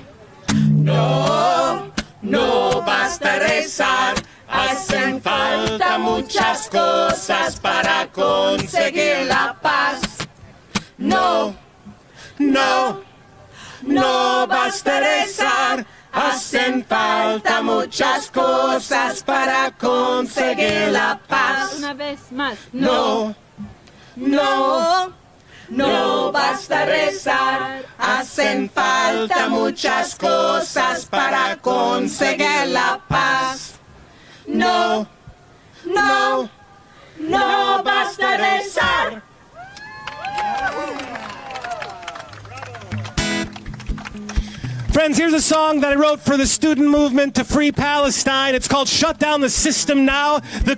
no, no basta rezar. Hacen falta muchas cosas para conseguir la paz. No, no, no basta rezar. Hacen Hacen falta muchas cosas para conseguir la paz. Una vez más. No, no, no basta rezar. Hacen falta muchas cosas para conseguir la paz. No, no, no basta rezar. Friends, here's a song that I wrote for the student movement to free Palestine. It's called Shut Down the System Now. The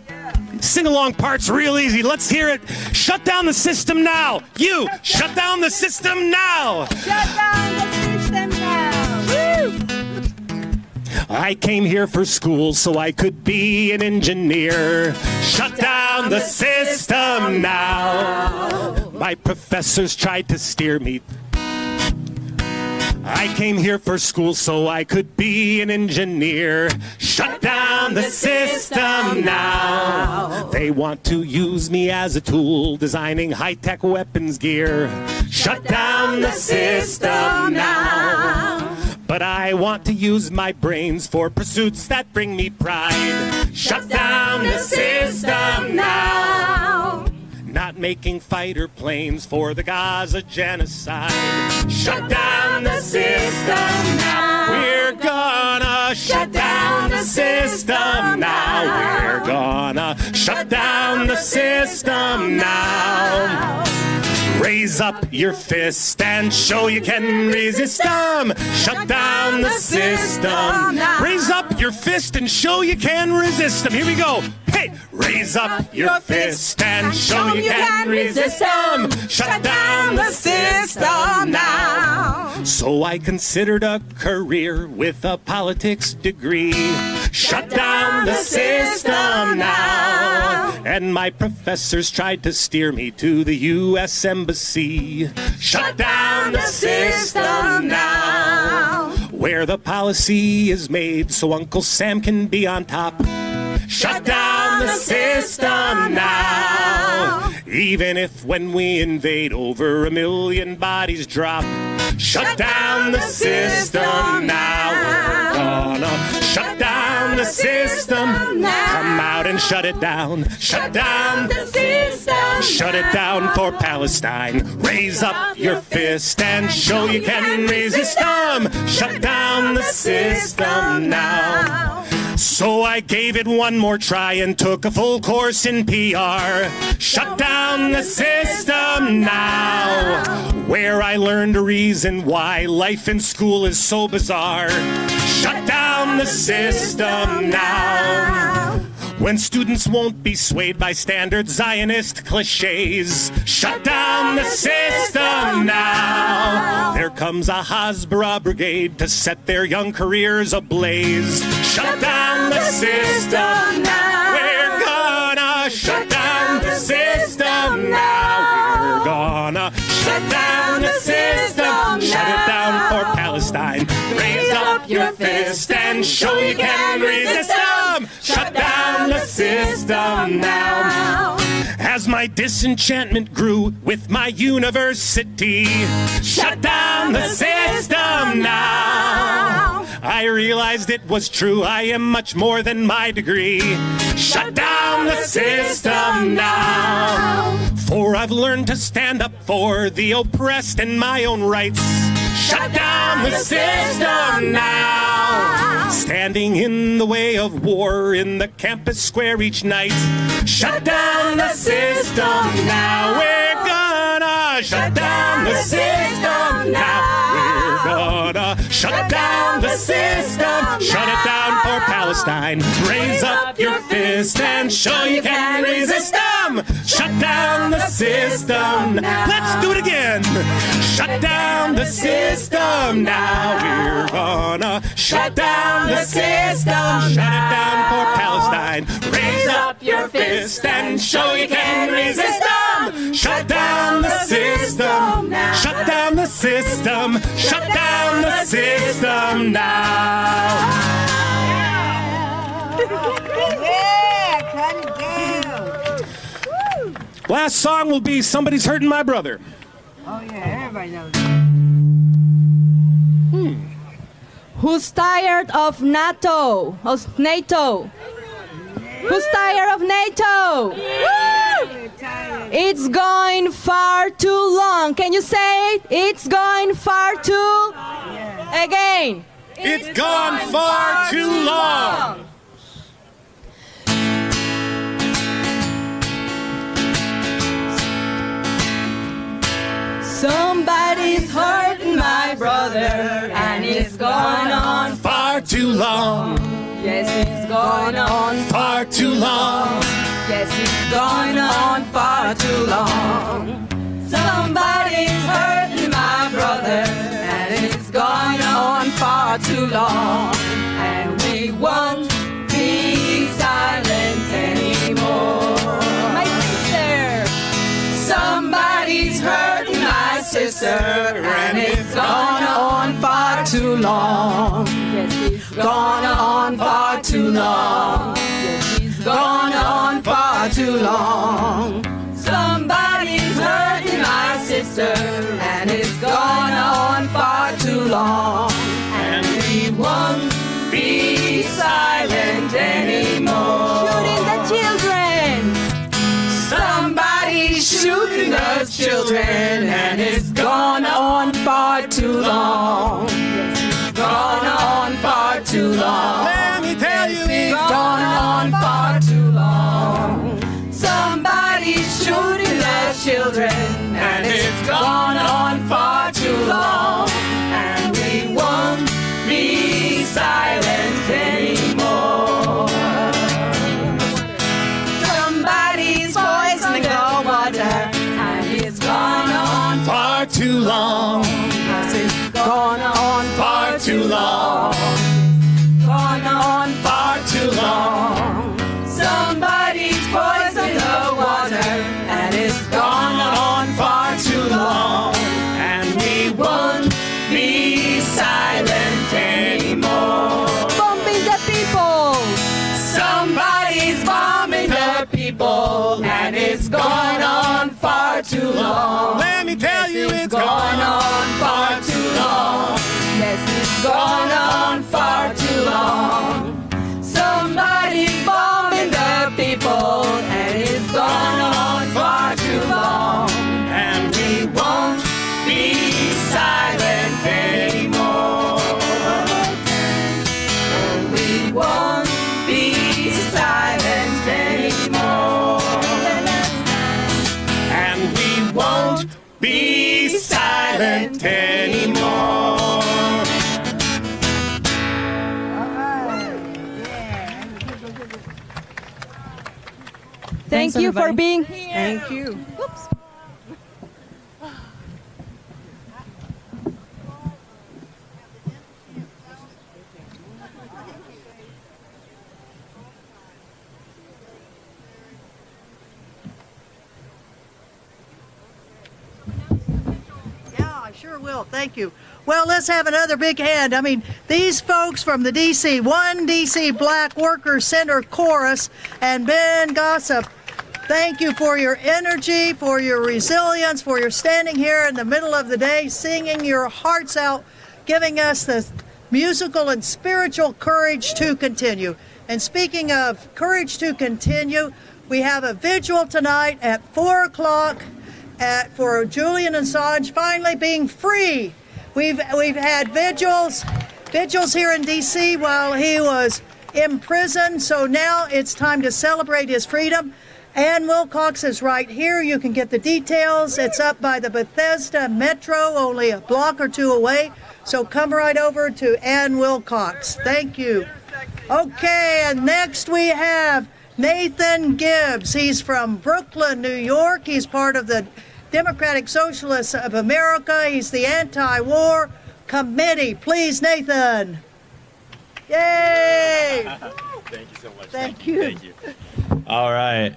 sing-along part's real easy. Let's hear it. Shut down the system now. You, shut down the system now. Shut down the system now. Woo! I came here for school so I could be an engineer. Shut down the system now. My professors tried to steer me. I came here for school so I could be an engineer. Shut down the system now. They want to use me as a tool, designing high-tech weapons gear. Shut down the system now. But I want to use my brains for pursuits that bring me pride. Shut down the system now. Not making fighter planes for the Gaza genocide. Shut down the system now. We're gonna shut down the system now. We're gonna shut down the system now. Raise up your fist and show you can resist them. Shut down the system. Raise up your fist and show you can resist them. Here we go. Hey, raise up your fist and show you can resist them. Shut down the system now. So I considered a career with a politics degree. Shut down the system now. And my professors tried to steer me to the U.S. Embassy. Shut down the system now. Where the policy is made so Uncle Sam can be on top. Shut down the system now. Even if when we invade over 1 million bodies drop. Shut down the system now. We're gonna shut down the system now. Come out and shut it down. Shut down the system. Shut it down for Palestine. Raise up your fist and show you can resist them. Shut down the system now. So I gave it one more try and took a full course in PR. Shut down the system now. Where I learned a reason why life in school is so bizarre. Shut down the system now. When students won't be swayed by standard Zionist cliches. Shut down the system now. There comes a Hasbara brigade to set their young careers ablaze. Shut down the system now. We're gonna shut down the system now. We're gonna shut down the system. Shut it down for Palestine. Raise up your fist and show you can resist them. Shut down the system now. As my disenchantment grew with my university. Shut down the system now. I realized it was true. I am much more than my degree. Shut down the system now. For I've learned to stand up for the oppressed and my own rights. Shut down the system now. Standing in the way of war in the campus square each night. Shut down the system now. We're gonna shut down the system now. We're gonna shut down the system. Shut it down for Palestine. Raise up your fist and show you can resist them. Shut down the system. Let's do it again. Shut down the system now. We're gonna shut down the system. Shut it down for Palestine. Raise up your fist and show you can resist them. Shut down the system. Shut down the system. Shut down the system now. Last song will be Somebody's Hurting My Brother. Oh, yeah, everybody knows. Who's tired of NATO? Of NATO? Who's tired of NATO? It's going far too long. Can you say it? It's going far too... Again. It's gone far too long. Somebody's hurting my brother, and it's gone on far too long. Yes, it's gone on far too long. Yes, it's gone on far too long. Somebody's hurting my brother, and it's gone on far too long. And we won't be silent anymore. My sister, somebody's hurting my sister, and it's gone on far too long. Yes, it's gone on far too long. Yes, it's gone on far too long. Somebody's hurting my sister, and it's gone on far too long. And we won't be silent anymore. Shooting the children. Somebody's shooting the children, and it's gone on far too long. Yes, it's gone on far too long. Let me tell you, it's gone on far too long. Somebody's shooting the children, and it's gone on far too long. And we won't be silent anymore. Somebody's poisoning the water, and it's gone on far too long. Yes, it's gone on far too long. Gone on far too long. Somebody's poisoning the water, and it's gone on far too long. And we won't Be silent anymore. Bombing the people. Somebody's bombing the people, and it's gone on far too long. Let me tell you, it's gone on far too long. Yes, it's gone on far too long. Somebody's bombing the people, and it's gone on far too long. And we won't be silent anymore. And we won't be silent anymore. And we won't be silent anymore. Thank you for being here. Thank you. Oops. Yeah, I sure will. Thank you. Well, let's have another big hand. I mean, these folks from the DC Black Workers Center Chorus and Ben Gossip, thank you for your energy, for your resilience, for your standing here in the middle of the day, singing your hearts out, giving us the musical and spiritual courage to continue. And speaking of courage to continue, we have a vigil tonight at 4 o'clock for Julian Assange finally being free. We've had vigils here in D.C. while he was in prison, so now it's time to celebrate his freedom. Ann Wilcox is right here. You can get the details. It's up by the Bethesda Metro, only a block or two away. So come right over to Ann Wilcox. Thank you. Okay, and next we have Nathan Gibbs. He's from Brooklyn, New York. He's part of the Democratic Socialists of America. He's the anti-war committee. Please, Nathan. Yay! Thank you so much. Thank you. Thank you. All right.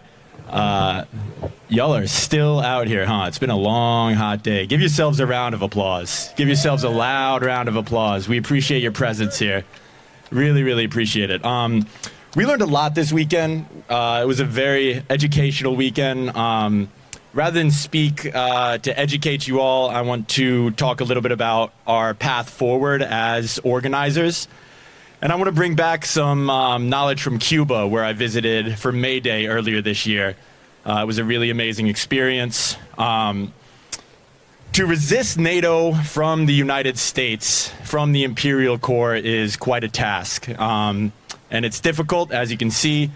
Y'all are still out here, huh? It's been a long, hot day. Give yourselves a round of applause. Give yourselves a loud round of applause. We appreciate your presence here. Really, really appreciate it. We learned a lot this weekend. It was a very educational weekend. rather than speak to educate you all, I want to talk a little bit about our path forward as organizers. And I want to bring back some knowledge from Cuba, where I visited for May Day earlier this year. It was a really amazing experience. To resist NATO from the United States, from the Imperial Core, is quite a task. And it's difficult, as you can see,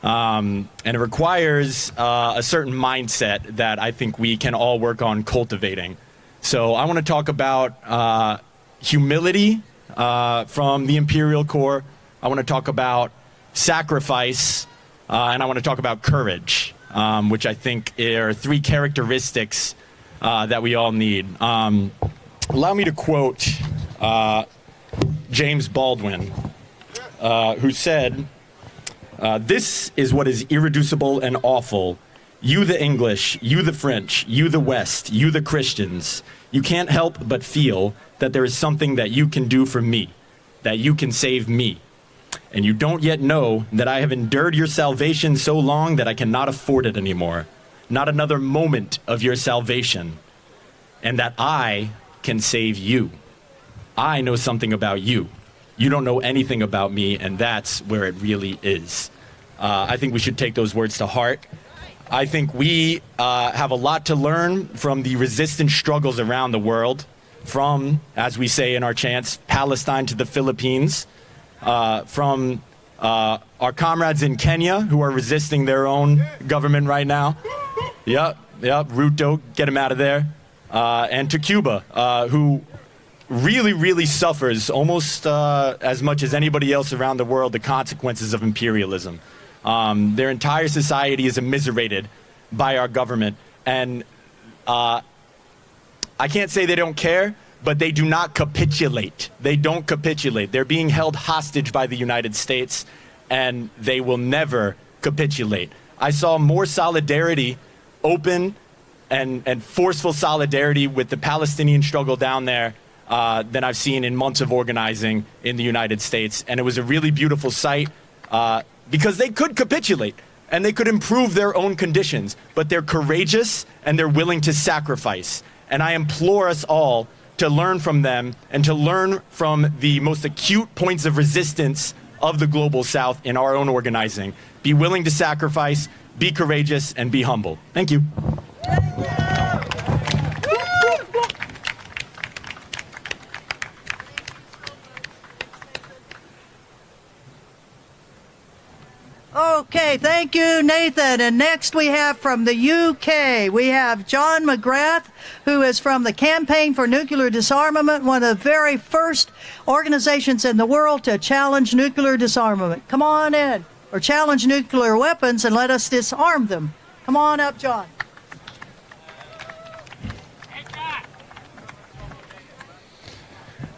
and it requires a certain mindset that I think we can all work on cultivating. So I want to talk about humility from the Imperial Core. I want to talk about sacrifice, and I want to talk about courage, which I think are three characteristics that we all need. Allow me to quote James Baldwin, who said, "This is what is irreducible and awful. You the English, you the French, you the West, you the Christians, you can't help but feel that there is something that you can do for me, that you can save me. And you don't yet know that I have endured your salvation so long that I cannot afford it anymore. Not another moment of your salvation. And that I can save you. I know something about you. You don't know anything about me, and that's where it really is." I think we should take those words to heart. I think we have a lot to learn from the resistance struggles around the world, from, as we say in our chants, Palestine to the Philippines, from our comrades in Kenya who are resisting their own government right now. Yep, Ruto, get him out of there. And to Cuba, who really, really suffers almost as much as anybody else around the world the consequences of imperialism. Their entire society is immiserated by our government. And I can't say they don't care, but they do not capitulate. They don't capitulate. They're being held hostage by the United States, and they will never capitulate. I saw more solidarity, open and forceful solidarity with the Palestinian struggle down there than I've seen in months of organizing in the United States. And it was a really beautiful sight because they could capitulate and they could improve their own conditions, but they're courageous and they're willing to sacrifice. And I implore us all to learn from them and to learn from the most acute points of resistance of the Global South in our own organizing. Be willing to sacrifice, be courageous, and be humble. Thank you. Okay, thank you, Nathan. And next we have from the UK, we have John McGrath, who is from the Campaign for Nuclear Disarmament, one of the very first organizations in the world to challenge nuclear disarmament. Come on in, or challenge nuclear weapons and let us disarm them. Come on up, John.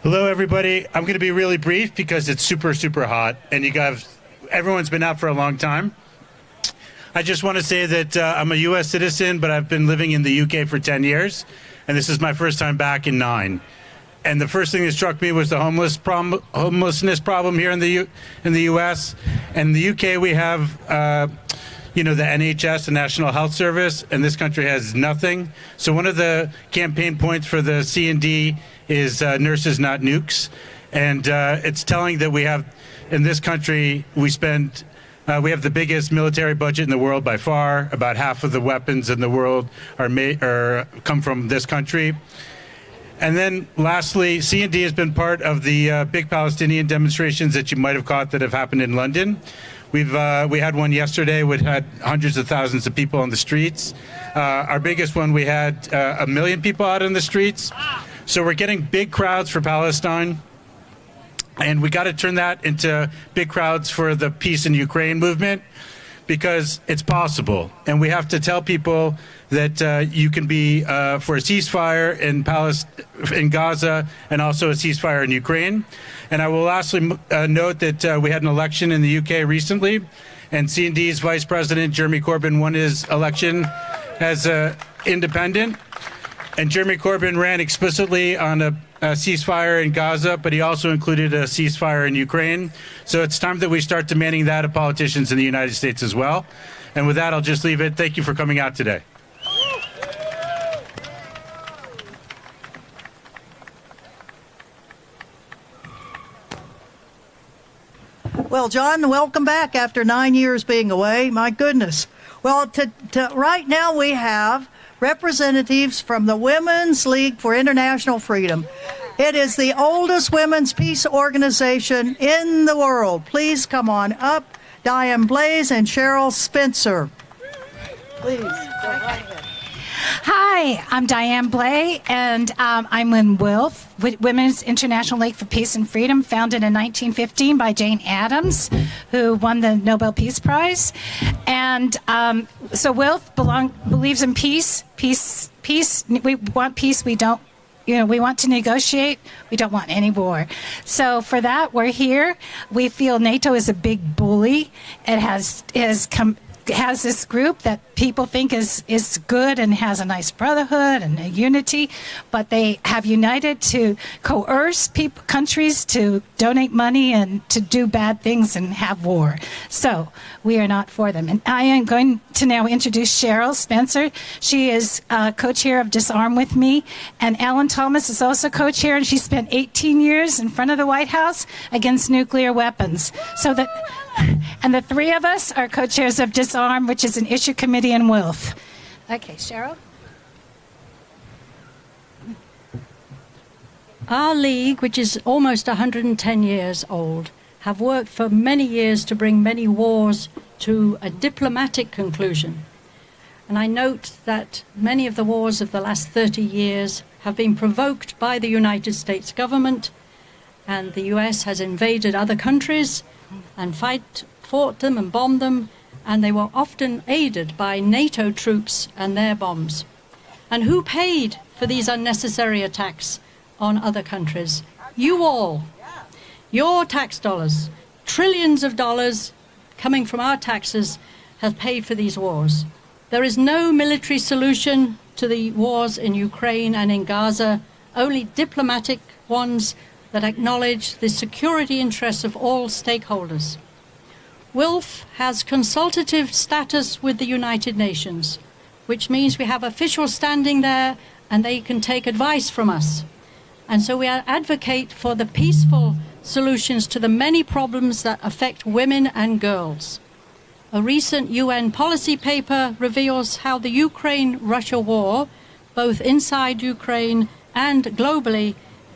Hello, everybody. I'm going to be really brief because it's super, super hot, and everyone's been out for a long time. I just want to say that I'm a U.S. citizen, but I've been living in the UK for 10 years, and this is my first time back in 9. And the first thing that struck me was the homelessness problem here in the U.S. And in the UK, we have, the NHS, the National Health Service, and this country has nothing. So one of the campaign points for the C&D is nurses, not nukes. And it's telling that we have, in this country, we have the biggest military budget in the world by far. About half of the weapons in the world come from this country. And then lastly, C&D has been part of the big Palestinian demonstrations that you might have caught that have happened in London. We had one yesterday which had hundreds of thousands of people on the streets. Our biggest one, we had 1 million people out on the streets. So we're getting big crowds for Palestine. And we got to turn that into big crowds for the peace in Ukraine movement, because it's possible. And we have to tell people that you can be for a ceasefire in Gaza and also a ceasefire in Ukraine. And I will lastly note that we had an election in the UK recently, and C&D's Vice President Jeremy Corbyn won his election as an independent. And Jeremy Corbyn ran explicitly on a ceasefire in Gaza, but he also included a ceasefire in Ukraine. So it's time that we start demanding that of politicians in the United States as well. And with that, I'll just leave it. Thank you for coming out today. Well, John, welcome back after 9 years being away. My goodness. Well, right now we have representatives from the Women's League for International Freedom. It is the oldest women's peace organization in the world. Please come on up, Diane Blaze and Cheryl Spencer. Please, go right ahead. Hi, I'm Diane Blay, and I'm in WILF, Women's International League for Peace and Freedom, founded in 1915 by Jane Addams, who won the Nobel Peace Prize. And so WILF believes in peace. Peace. We want peace. We don't. We want to negotiate. We don't want any war. So for that, we're here. We feel NATO is a big bully. It has this group that people think is good and has a nice brotherhood and a unity, but they have united to coerce countries to donate money and to do bad things and have war. So we are not for them. And I am going to now introduce Cheryl Spencer. She is co-chair of Disarm With Me, and Ellen Thomas is also co-chair, and she spent 18 years in front of the White House against nuclear weapons. And the three of us are co-chairs of Disarm, which is an issue committee in WILF. Okay, Cheryl? Our league, which is almost 110 years old, have worked for many years to bring many wars to a diplomatic conclusion. And I note that many of the wars of the last 30 years have been provoked by the United States government, and the US has invaded other countries and fought them and bombed them, and they were often aided by NATO troops and their bombs. And who paid for these unnecessary attacks on other countries? You all. Your tax dollars, trillions of dollars coming from our taxes, have paid for these wars. There is no military solution to the wars in Ukraine and in Gaza, only diplomatic ones that acknowledge the security interests of all stakeholders. WILF has consultative status with the United Nations, which means we have official standing there and they can take advice from us. And so we advocate for the peaceful solutions to the many problems that affect women and girls. A recent UN policy paper reveals how the Ukraine-Russia war, both inside Ukraine and globally,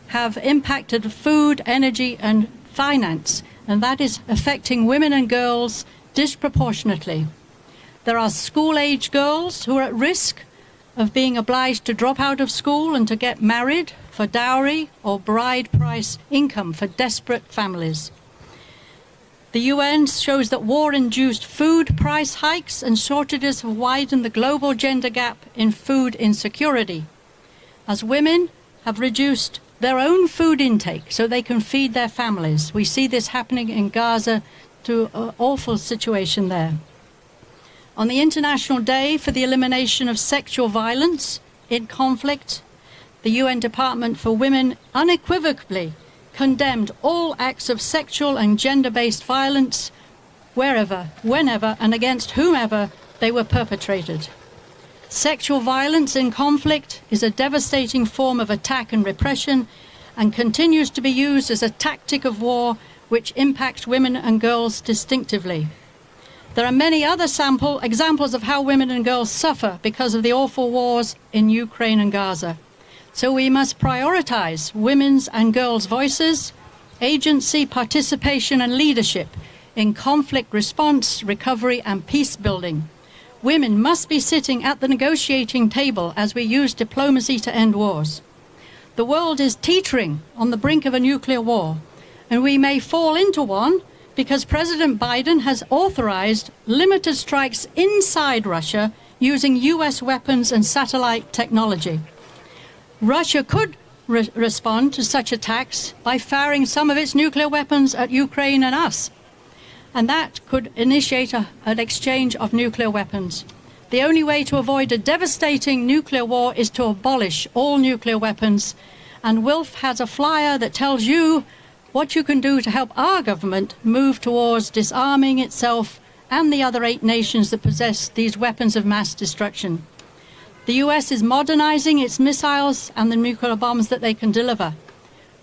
have impacted food, energy, and finance, and that is affecting women and girls disproportionately. There are school-age girls who are at risk of being obliged to drop out of school and to get married for dowry or bride price income for desperate families. The UN shows that war-induced food price hikes and shortages have widened the global gender gap in food insecurity, as women have reduced their own food intake so they can feed their families. We see this happening in Gaza, to an awful situation there. On the International Day for the Elimination of Sexual Violence in Conflict, the UN Department for Women unequivocally condemned all acts of sexual and gender-based violence wherever, whenever, and against whomever they were perpetrated. Sexual violence in conflict is a devastating form of attack and repression and continues to be used as a tactic of war which impacts women and girls distinctively. There are many other examples of how women and girls suffer because of the awful wars in Ukraine and Gaza. So we must prioritize women's and girls' voices, agency, participation, and leadership in conflict response, recovery, and peace building. Women must be sitting at the negotiating table as we use diplomacy to end wars. The world is teetering on the brink of a nuclear war, and we may fall into one because President Biden has authorized limited strikes inside Russia using US weapons and satellite technology. Russia could respond to such attacks by firing some of its nuclear weapons at Ukraine and us, and that could initiate an exchange of nuclear weapons. The only way to avoid a devastating nuclear war is to abolish all nuclear weapons, and WILF has a flyer that tells you what you can do to help our government move towards disarming itself and the other 8 nations that possess these weapons of mass destruction. The US is modernizing its missiles and the nuclear bombs that they can deliver.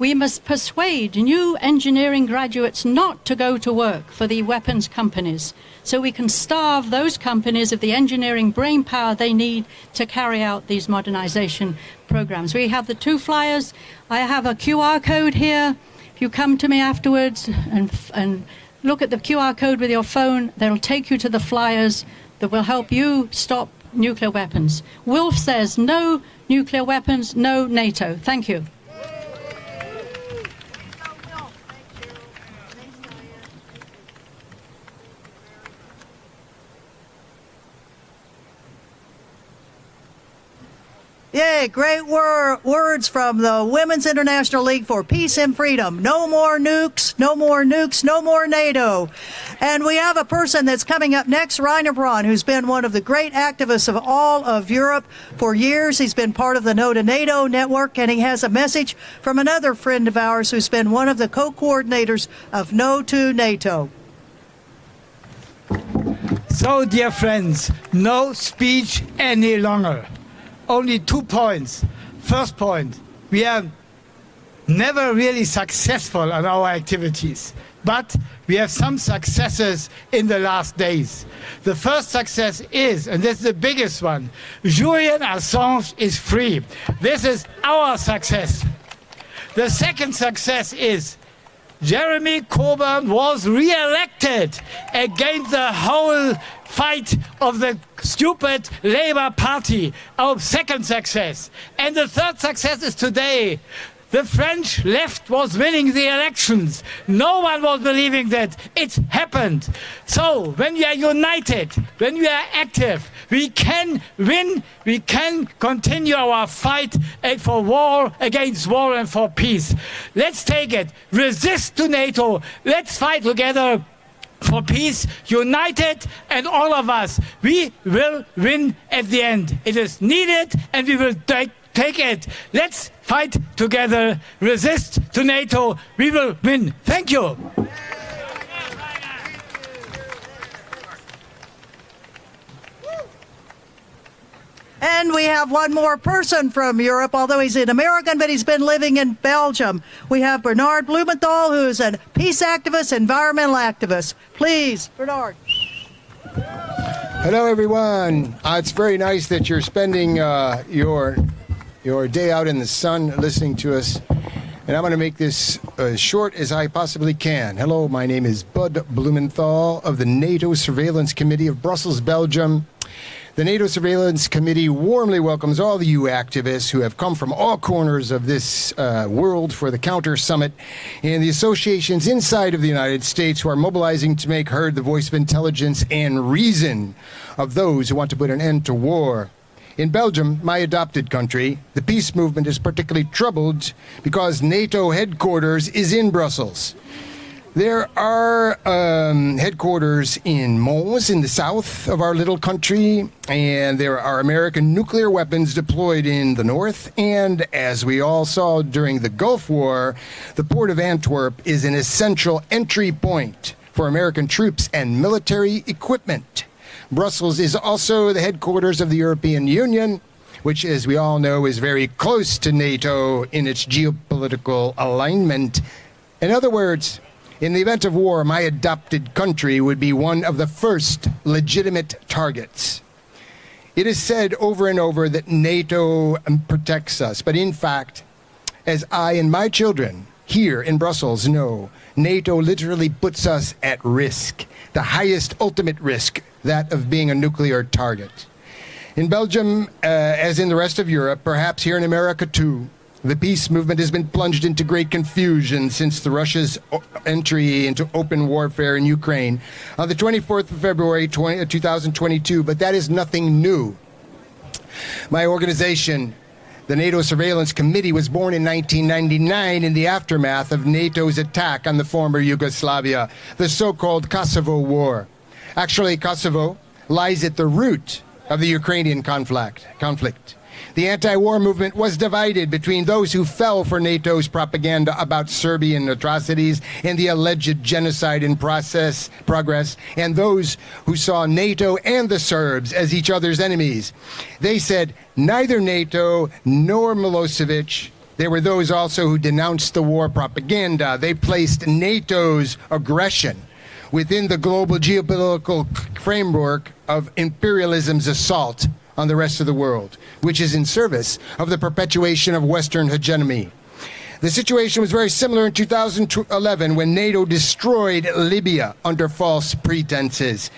We must persuade new engineering graduates not to go to work for the weapons companies, so we can starve those companies of the engineering brain power they need to carry out these modernization programs. We have the 2 flyers. I have a QR code here. If you come to me afterwards and look at the QR code with your phone, they'll take you to the flyers that will help you stop nuclear weapons. Wolf says no nuclear weapons, no NATO. Thank you. Yay, great words from the Women's International League for Peace and Freedom. No more nukes, no more nukes, no more NATO. And we have a person that's coming up next, Rainer Braun, who's been one of the great activists of all of Europe for years. He's been part of the No to NATO network, and he has a message from another friend of ours who's been one of the co-coordinators of No to NATO. So, dear friends, no speech any longer. Only 2 points. First point, we are never really successful on our activities, but we have some successes in the last days. The first success is, and this is the biggest one, Julian Assange is free. This is our success. The second success is Jeremy Corbyn was re-elected against the whole fight of the stupid Labour Party. Our second success. And the third success is today. The French left was winning the elections. No one was believing that. It happened. So when we are united, when we are active, we can win, we can continue our fight for war, against war and for peace. Let's take it. Resist to NATO. Let's fight together for peace, united, and all of us. We will win at the end. It is needed, and we will take it. Let's fight together. Resist to NATO. We will win. Thank you. And we have one more person from Europe, although he's an American, but he's been living in Belgium. We have Bernard Blumenthal, who is a peace activist, environmental activist. Please, Bernard. Hello, everyone. It's very nice that you're spending your day out in the sun listening to us. And I'm going to make this as short as I possibly can. Hello, my name is Bud Blumenthal of the NATO Surveillance Committee of Brussels, Belgium. The NATO Surveillance Committee warmly welcomes all the EU activists who have come from all corners of this world for the Counter Summit and the associations inside of the United States who are mobilizing to make heard the voice of intelligence and reason of those who want to put an end to war. In Belgium, my adopted country, the peace movement is particularly troubled because NATO headquarters is in Brussels. There are headquarters in Mons, in the south of our little country, and there are American nuclear weapons deployed in the north. And as we all saw during the Gulf War, the port of Antwerp is an essential entry point for American troops and military equipment. Brussels is also the headquarters of the European Union, which, as we all know, is very close to NATO in its geopolitical alignment. In other words, in the event of war, my adopted country would be one of the first legitimate targets. It is said over and over that NATO protects us, but in fact, as I and my children here in Brussels know, NATO literally puts us at risk, the highest ultimate risk, that of being a nuclear target. In Belgium, as in the rest of Europe, perhaps here in America too, the peace movement has been plunged into great confusion since Russia's entry into open warfare in Ukraine on the 24th of February 2022, but that is nothing new. My organization, the NATO Surveillance Committee, was born in 1999 in the aftermath of NATO's attack on the former Yugoslavia, the so-called Kosovo War. Actually, Kosovo lies at the root of the Ukrainian conflict. The anti-war movement was divided between those who fell for NATO's propaganda about Serbian atrocities and the alleged genocide in progress, and those who saw NATO and the Serbs as each other's enemies. They said neither NATO nor Milosevic There were those also who denounced the war propaganda. They placed NATO's aggression within the global geopolitical framework of imperialism's assault on the rest of the world, which is in service of the perpetuation of Western hegemony. The situation was very similar in 2011 when NATO destroyed Libya under false pretenses.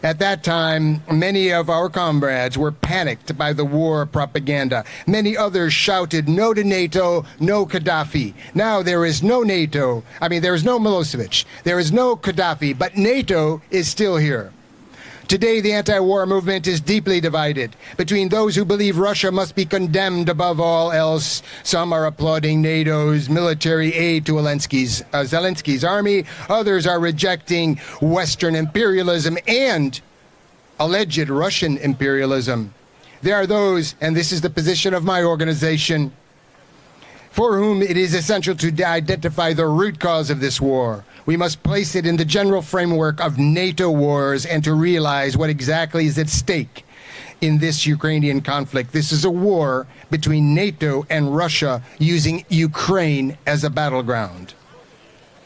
At that time, many of our comrades were panicked by the war propaganda. Many others shouted, "No to NATO, no Gaddafi." Now there is no NATO. There is no Milosevic. There is no Gaddafi, but NATO is still here. Today, the anti-war movement is deeply divided between those who believe Russia must be condemned above all else. Some are applauding NATO's military aid to Zelensky's army. Others are rejecting Western imperialism and alleged Russian imperialism. There are those, and this is the position of my organization, for whom it is essential to identify the root cause of this war. We must place it in the general framework of NATO wars and to realize what exactly is at stake in this Ukrainian conflict. This is a war between NATO and Russia using Ukraine as a battleground.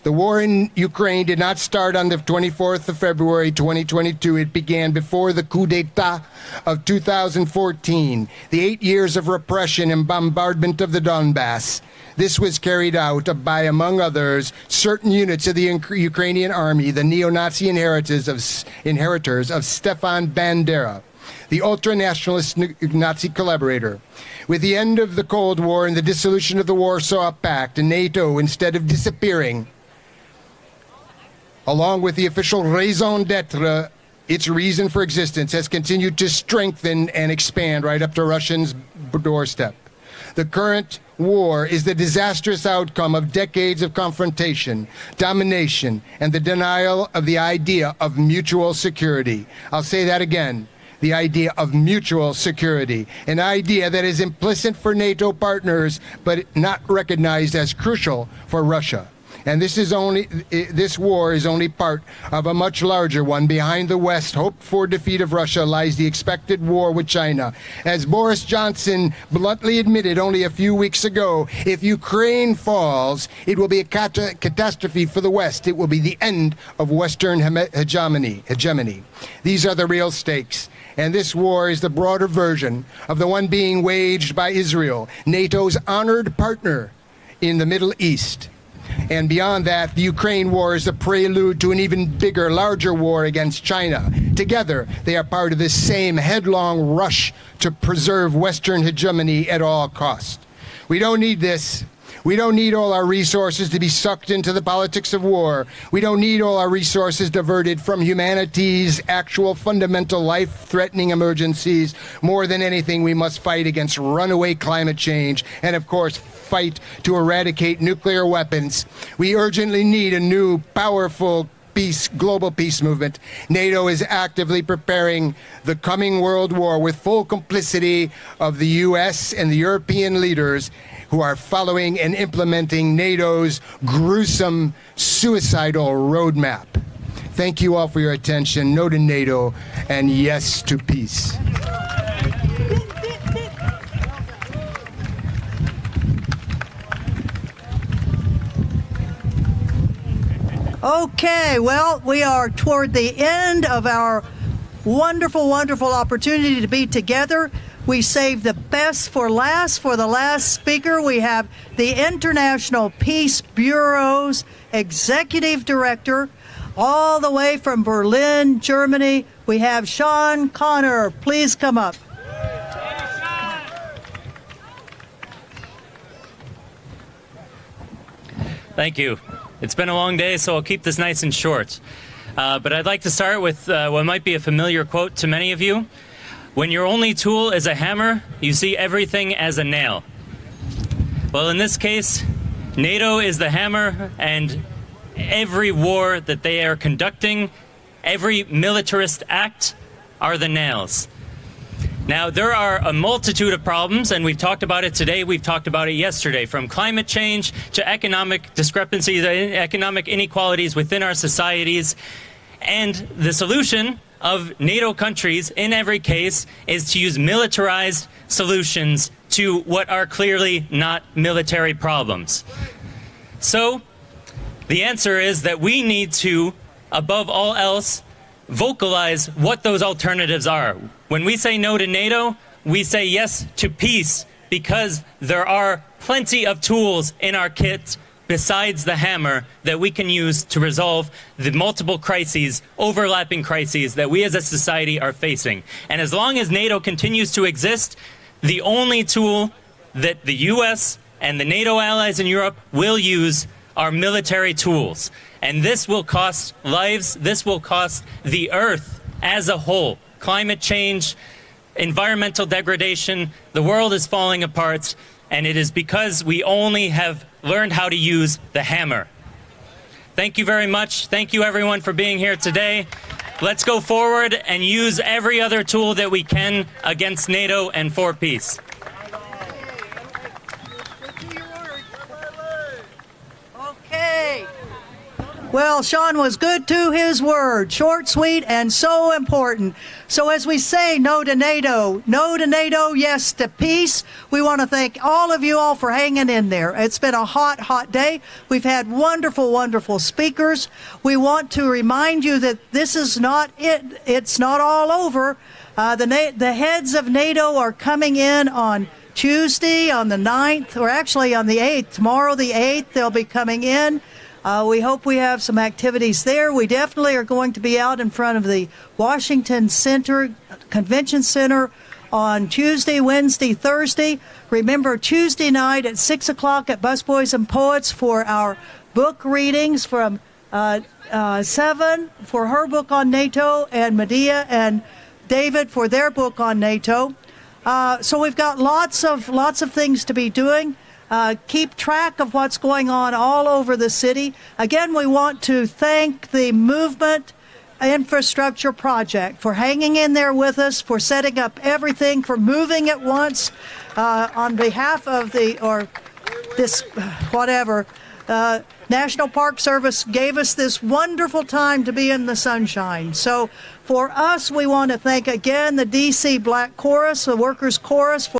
The war in Ukraine did not start on the 24th of February 2022. It began before the coup d'etat of 2014, the 8 years of repression and bombardment of the Donbass. This was carried out by, among others, certain units of the Ukrainian army, the neo-Nazi inheritors of Stefan Bandera, the ultra-nationalist Nazi collaborator. With the end of the Cold War and the dissolution of the Warsaw Pact, NATO, instead of disappearing, along with the official raison d'etre, its reason for existence, has continued to strengthen and expand right up to Russia's doorstep. The current war is the disastrous outcome of decades of confrontation, domination, and the denial of the idea of mutual security. I'll say that again. The idea of mutual security, an idea that is implicit for NATO partners, but not recognized as crucial for Russia. And this war is only part of a much larger one. Behind the West's hoped-for defeat of Russia lies the expected war with China. As Boris Johnson bluntly admitted only a few weeks ago, if Ukraine falls, it will be a catastrophe for the West. It will be the end of Western hegemony. These are the real stakes. And this war is the broader version of the one being waged by Israel, NATO's honored partner in the Middle East. And beyond that, the Ukraine war is a prelude to an even bigger, larger war against China. Together, they are part of this same headlong rush to preserve Western hegemony at all costs. We don't need this. We don't need all our resources to be sucked into the politics of war. We don't need all our resources diverted from humanity's actual fundamental life-threatening emergencies. More than anything, we must fight against runaway climate change and, of course, fight to eradicate nuclear weapons. We urgently need a new, powerful global peace movement. NATO is actively preparing the coming world war with full complicity of the U.S. and the European leaders who are following and implementing NATO's gruesome, suicidal roadmap. Thank you all for your attention. No to NATO, and yes to peace. Okay, well, we are toward the end of our wonderful, wonderful opportunity to be together. We saved the best for last. For the last speaker, we have the International Peace Bureau's Executive Director, all the way from Berlin, Germany. We have Sean Connor. Please come up. Thank you. It's been a long day, so I'll keep this nice and short. But I'd like to start with what might be a familiar quote to many of you. When your only tool is a hammer, you see everything as a nail. Well, in this case, NATO is the hammer, and every war that they are conducting, every militarist act, are the nails. Now, there are a multitude of problems, and we've talked about it today, we've talked about it yesterday, from climate change to economic discrepancies, economic inequalities within our societies. And the solution of NATO countries, in every case, is to use militarized solutions to what are clearly not military problems. So, the answer is that we need to, above all else, vocalize what those alternatives are. When we say no to NATO, we say yes to peace, because there are plenty of tools in our kit besides the hammer that we can use to resolve the multiple crises, overlapping crises that we as a society are facing. And as long as NATO continues to exist, the only tool that the US and the NATO allies in Europe will use are military tools. And this will cost lives, this will cost the Earth as a whole. Climate change, environmental degradation, the world is falling apart, and it is because we only have learned how to use the hammer. Thank you very much. Thank you everyone for being here today. Let's go forward and use every other tool that we can against NATO and for peace. Okay. Well, Sean was good to his word. Short, sweet, and so important. So as we say no to NATO, yes to peace, we want to thank all of you all for hanging in there. It's been a hot, hot day. We've had wonderful, wonderful speakers. We want to remind you that this is not it. It's not all over. The heads of NATO are coming in on Tuesday, on the 9th, or actually on the 8th. Tomorrow, the 8th, they'll be coming in. We hope we have some activities there. We definitely are going to be out in front of the Washington Convention Center on Tuesday, Wednesday, Thursday. Remember, Tuesday night at 6 o'clock at Busboys and Poets for our book readings from 7 for her book on NATO, and Medea and David for their book on NATO. So we've got lots of things to be doing. Keep track of what's going on all over the city. Again, we want to thank the Movement Infrastructure Project for hanging in there with us, for setting up everything, for moving at once on behalf of National Park Service gave us this wonderful time to be in the sunshine. So for us, we want to thank again the DC Black Chorus, the Workers' Chorus, for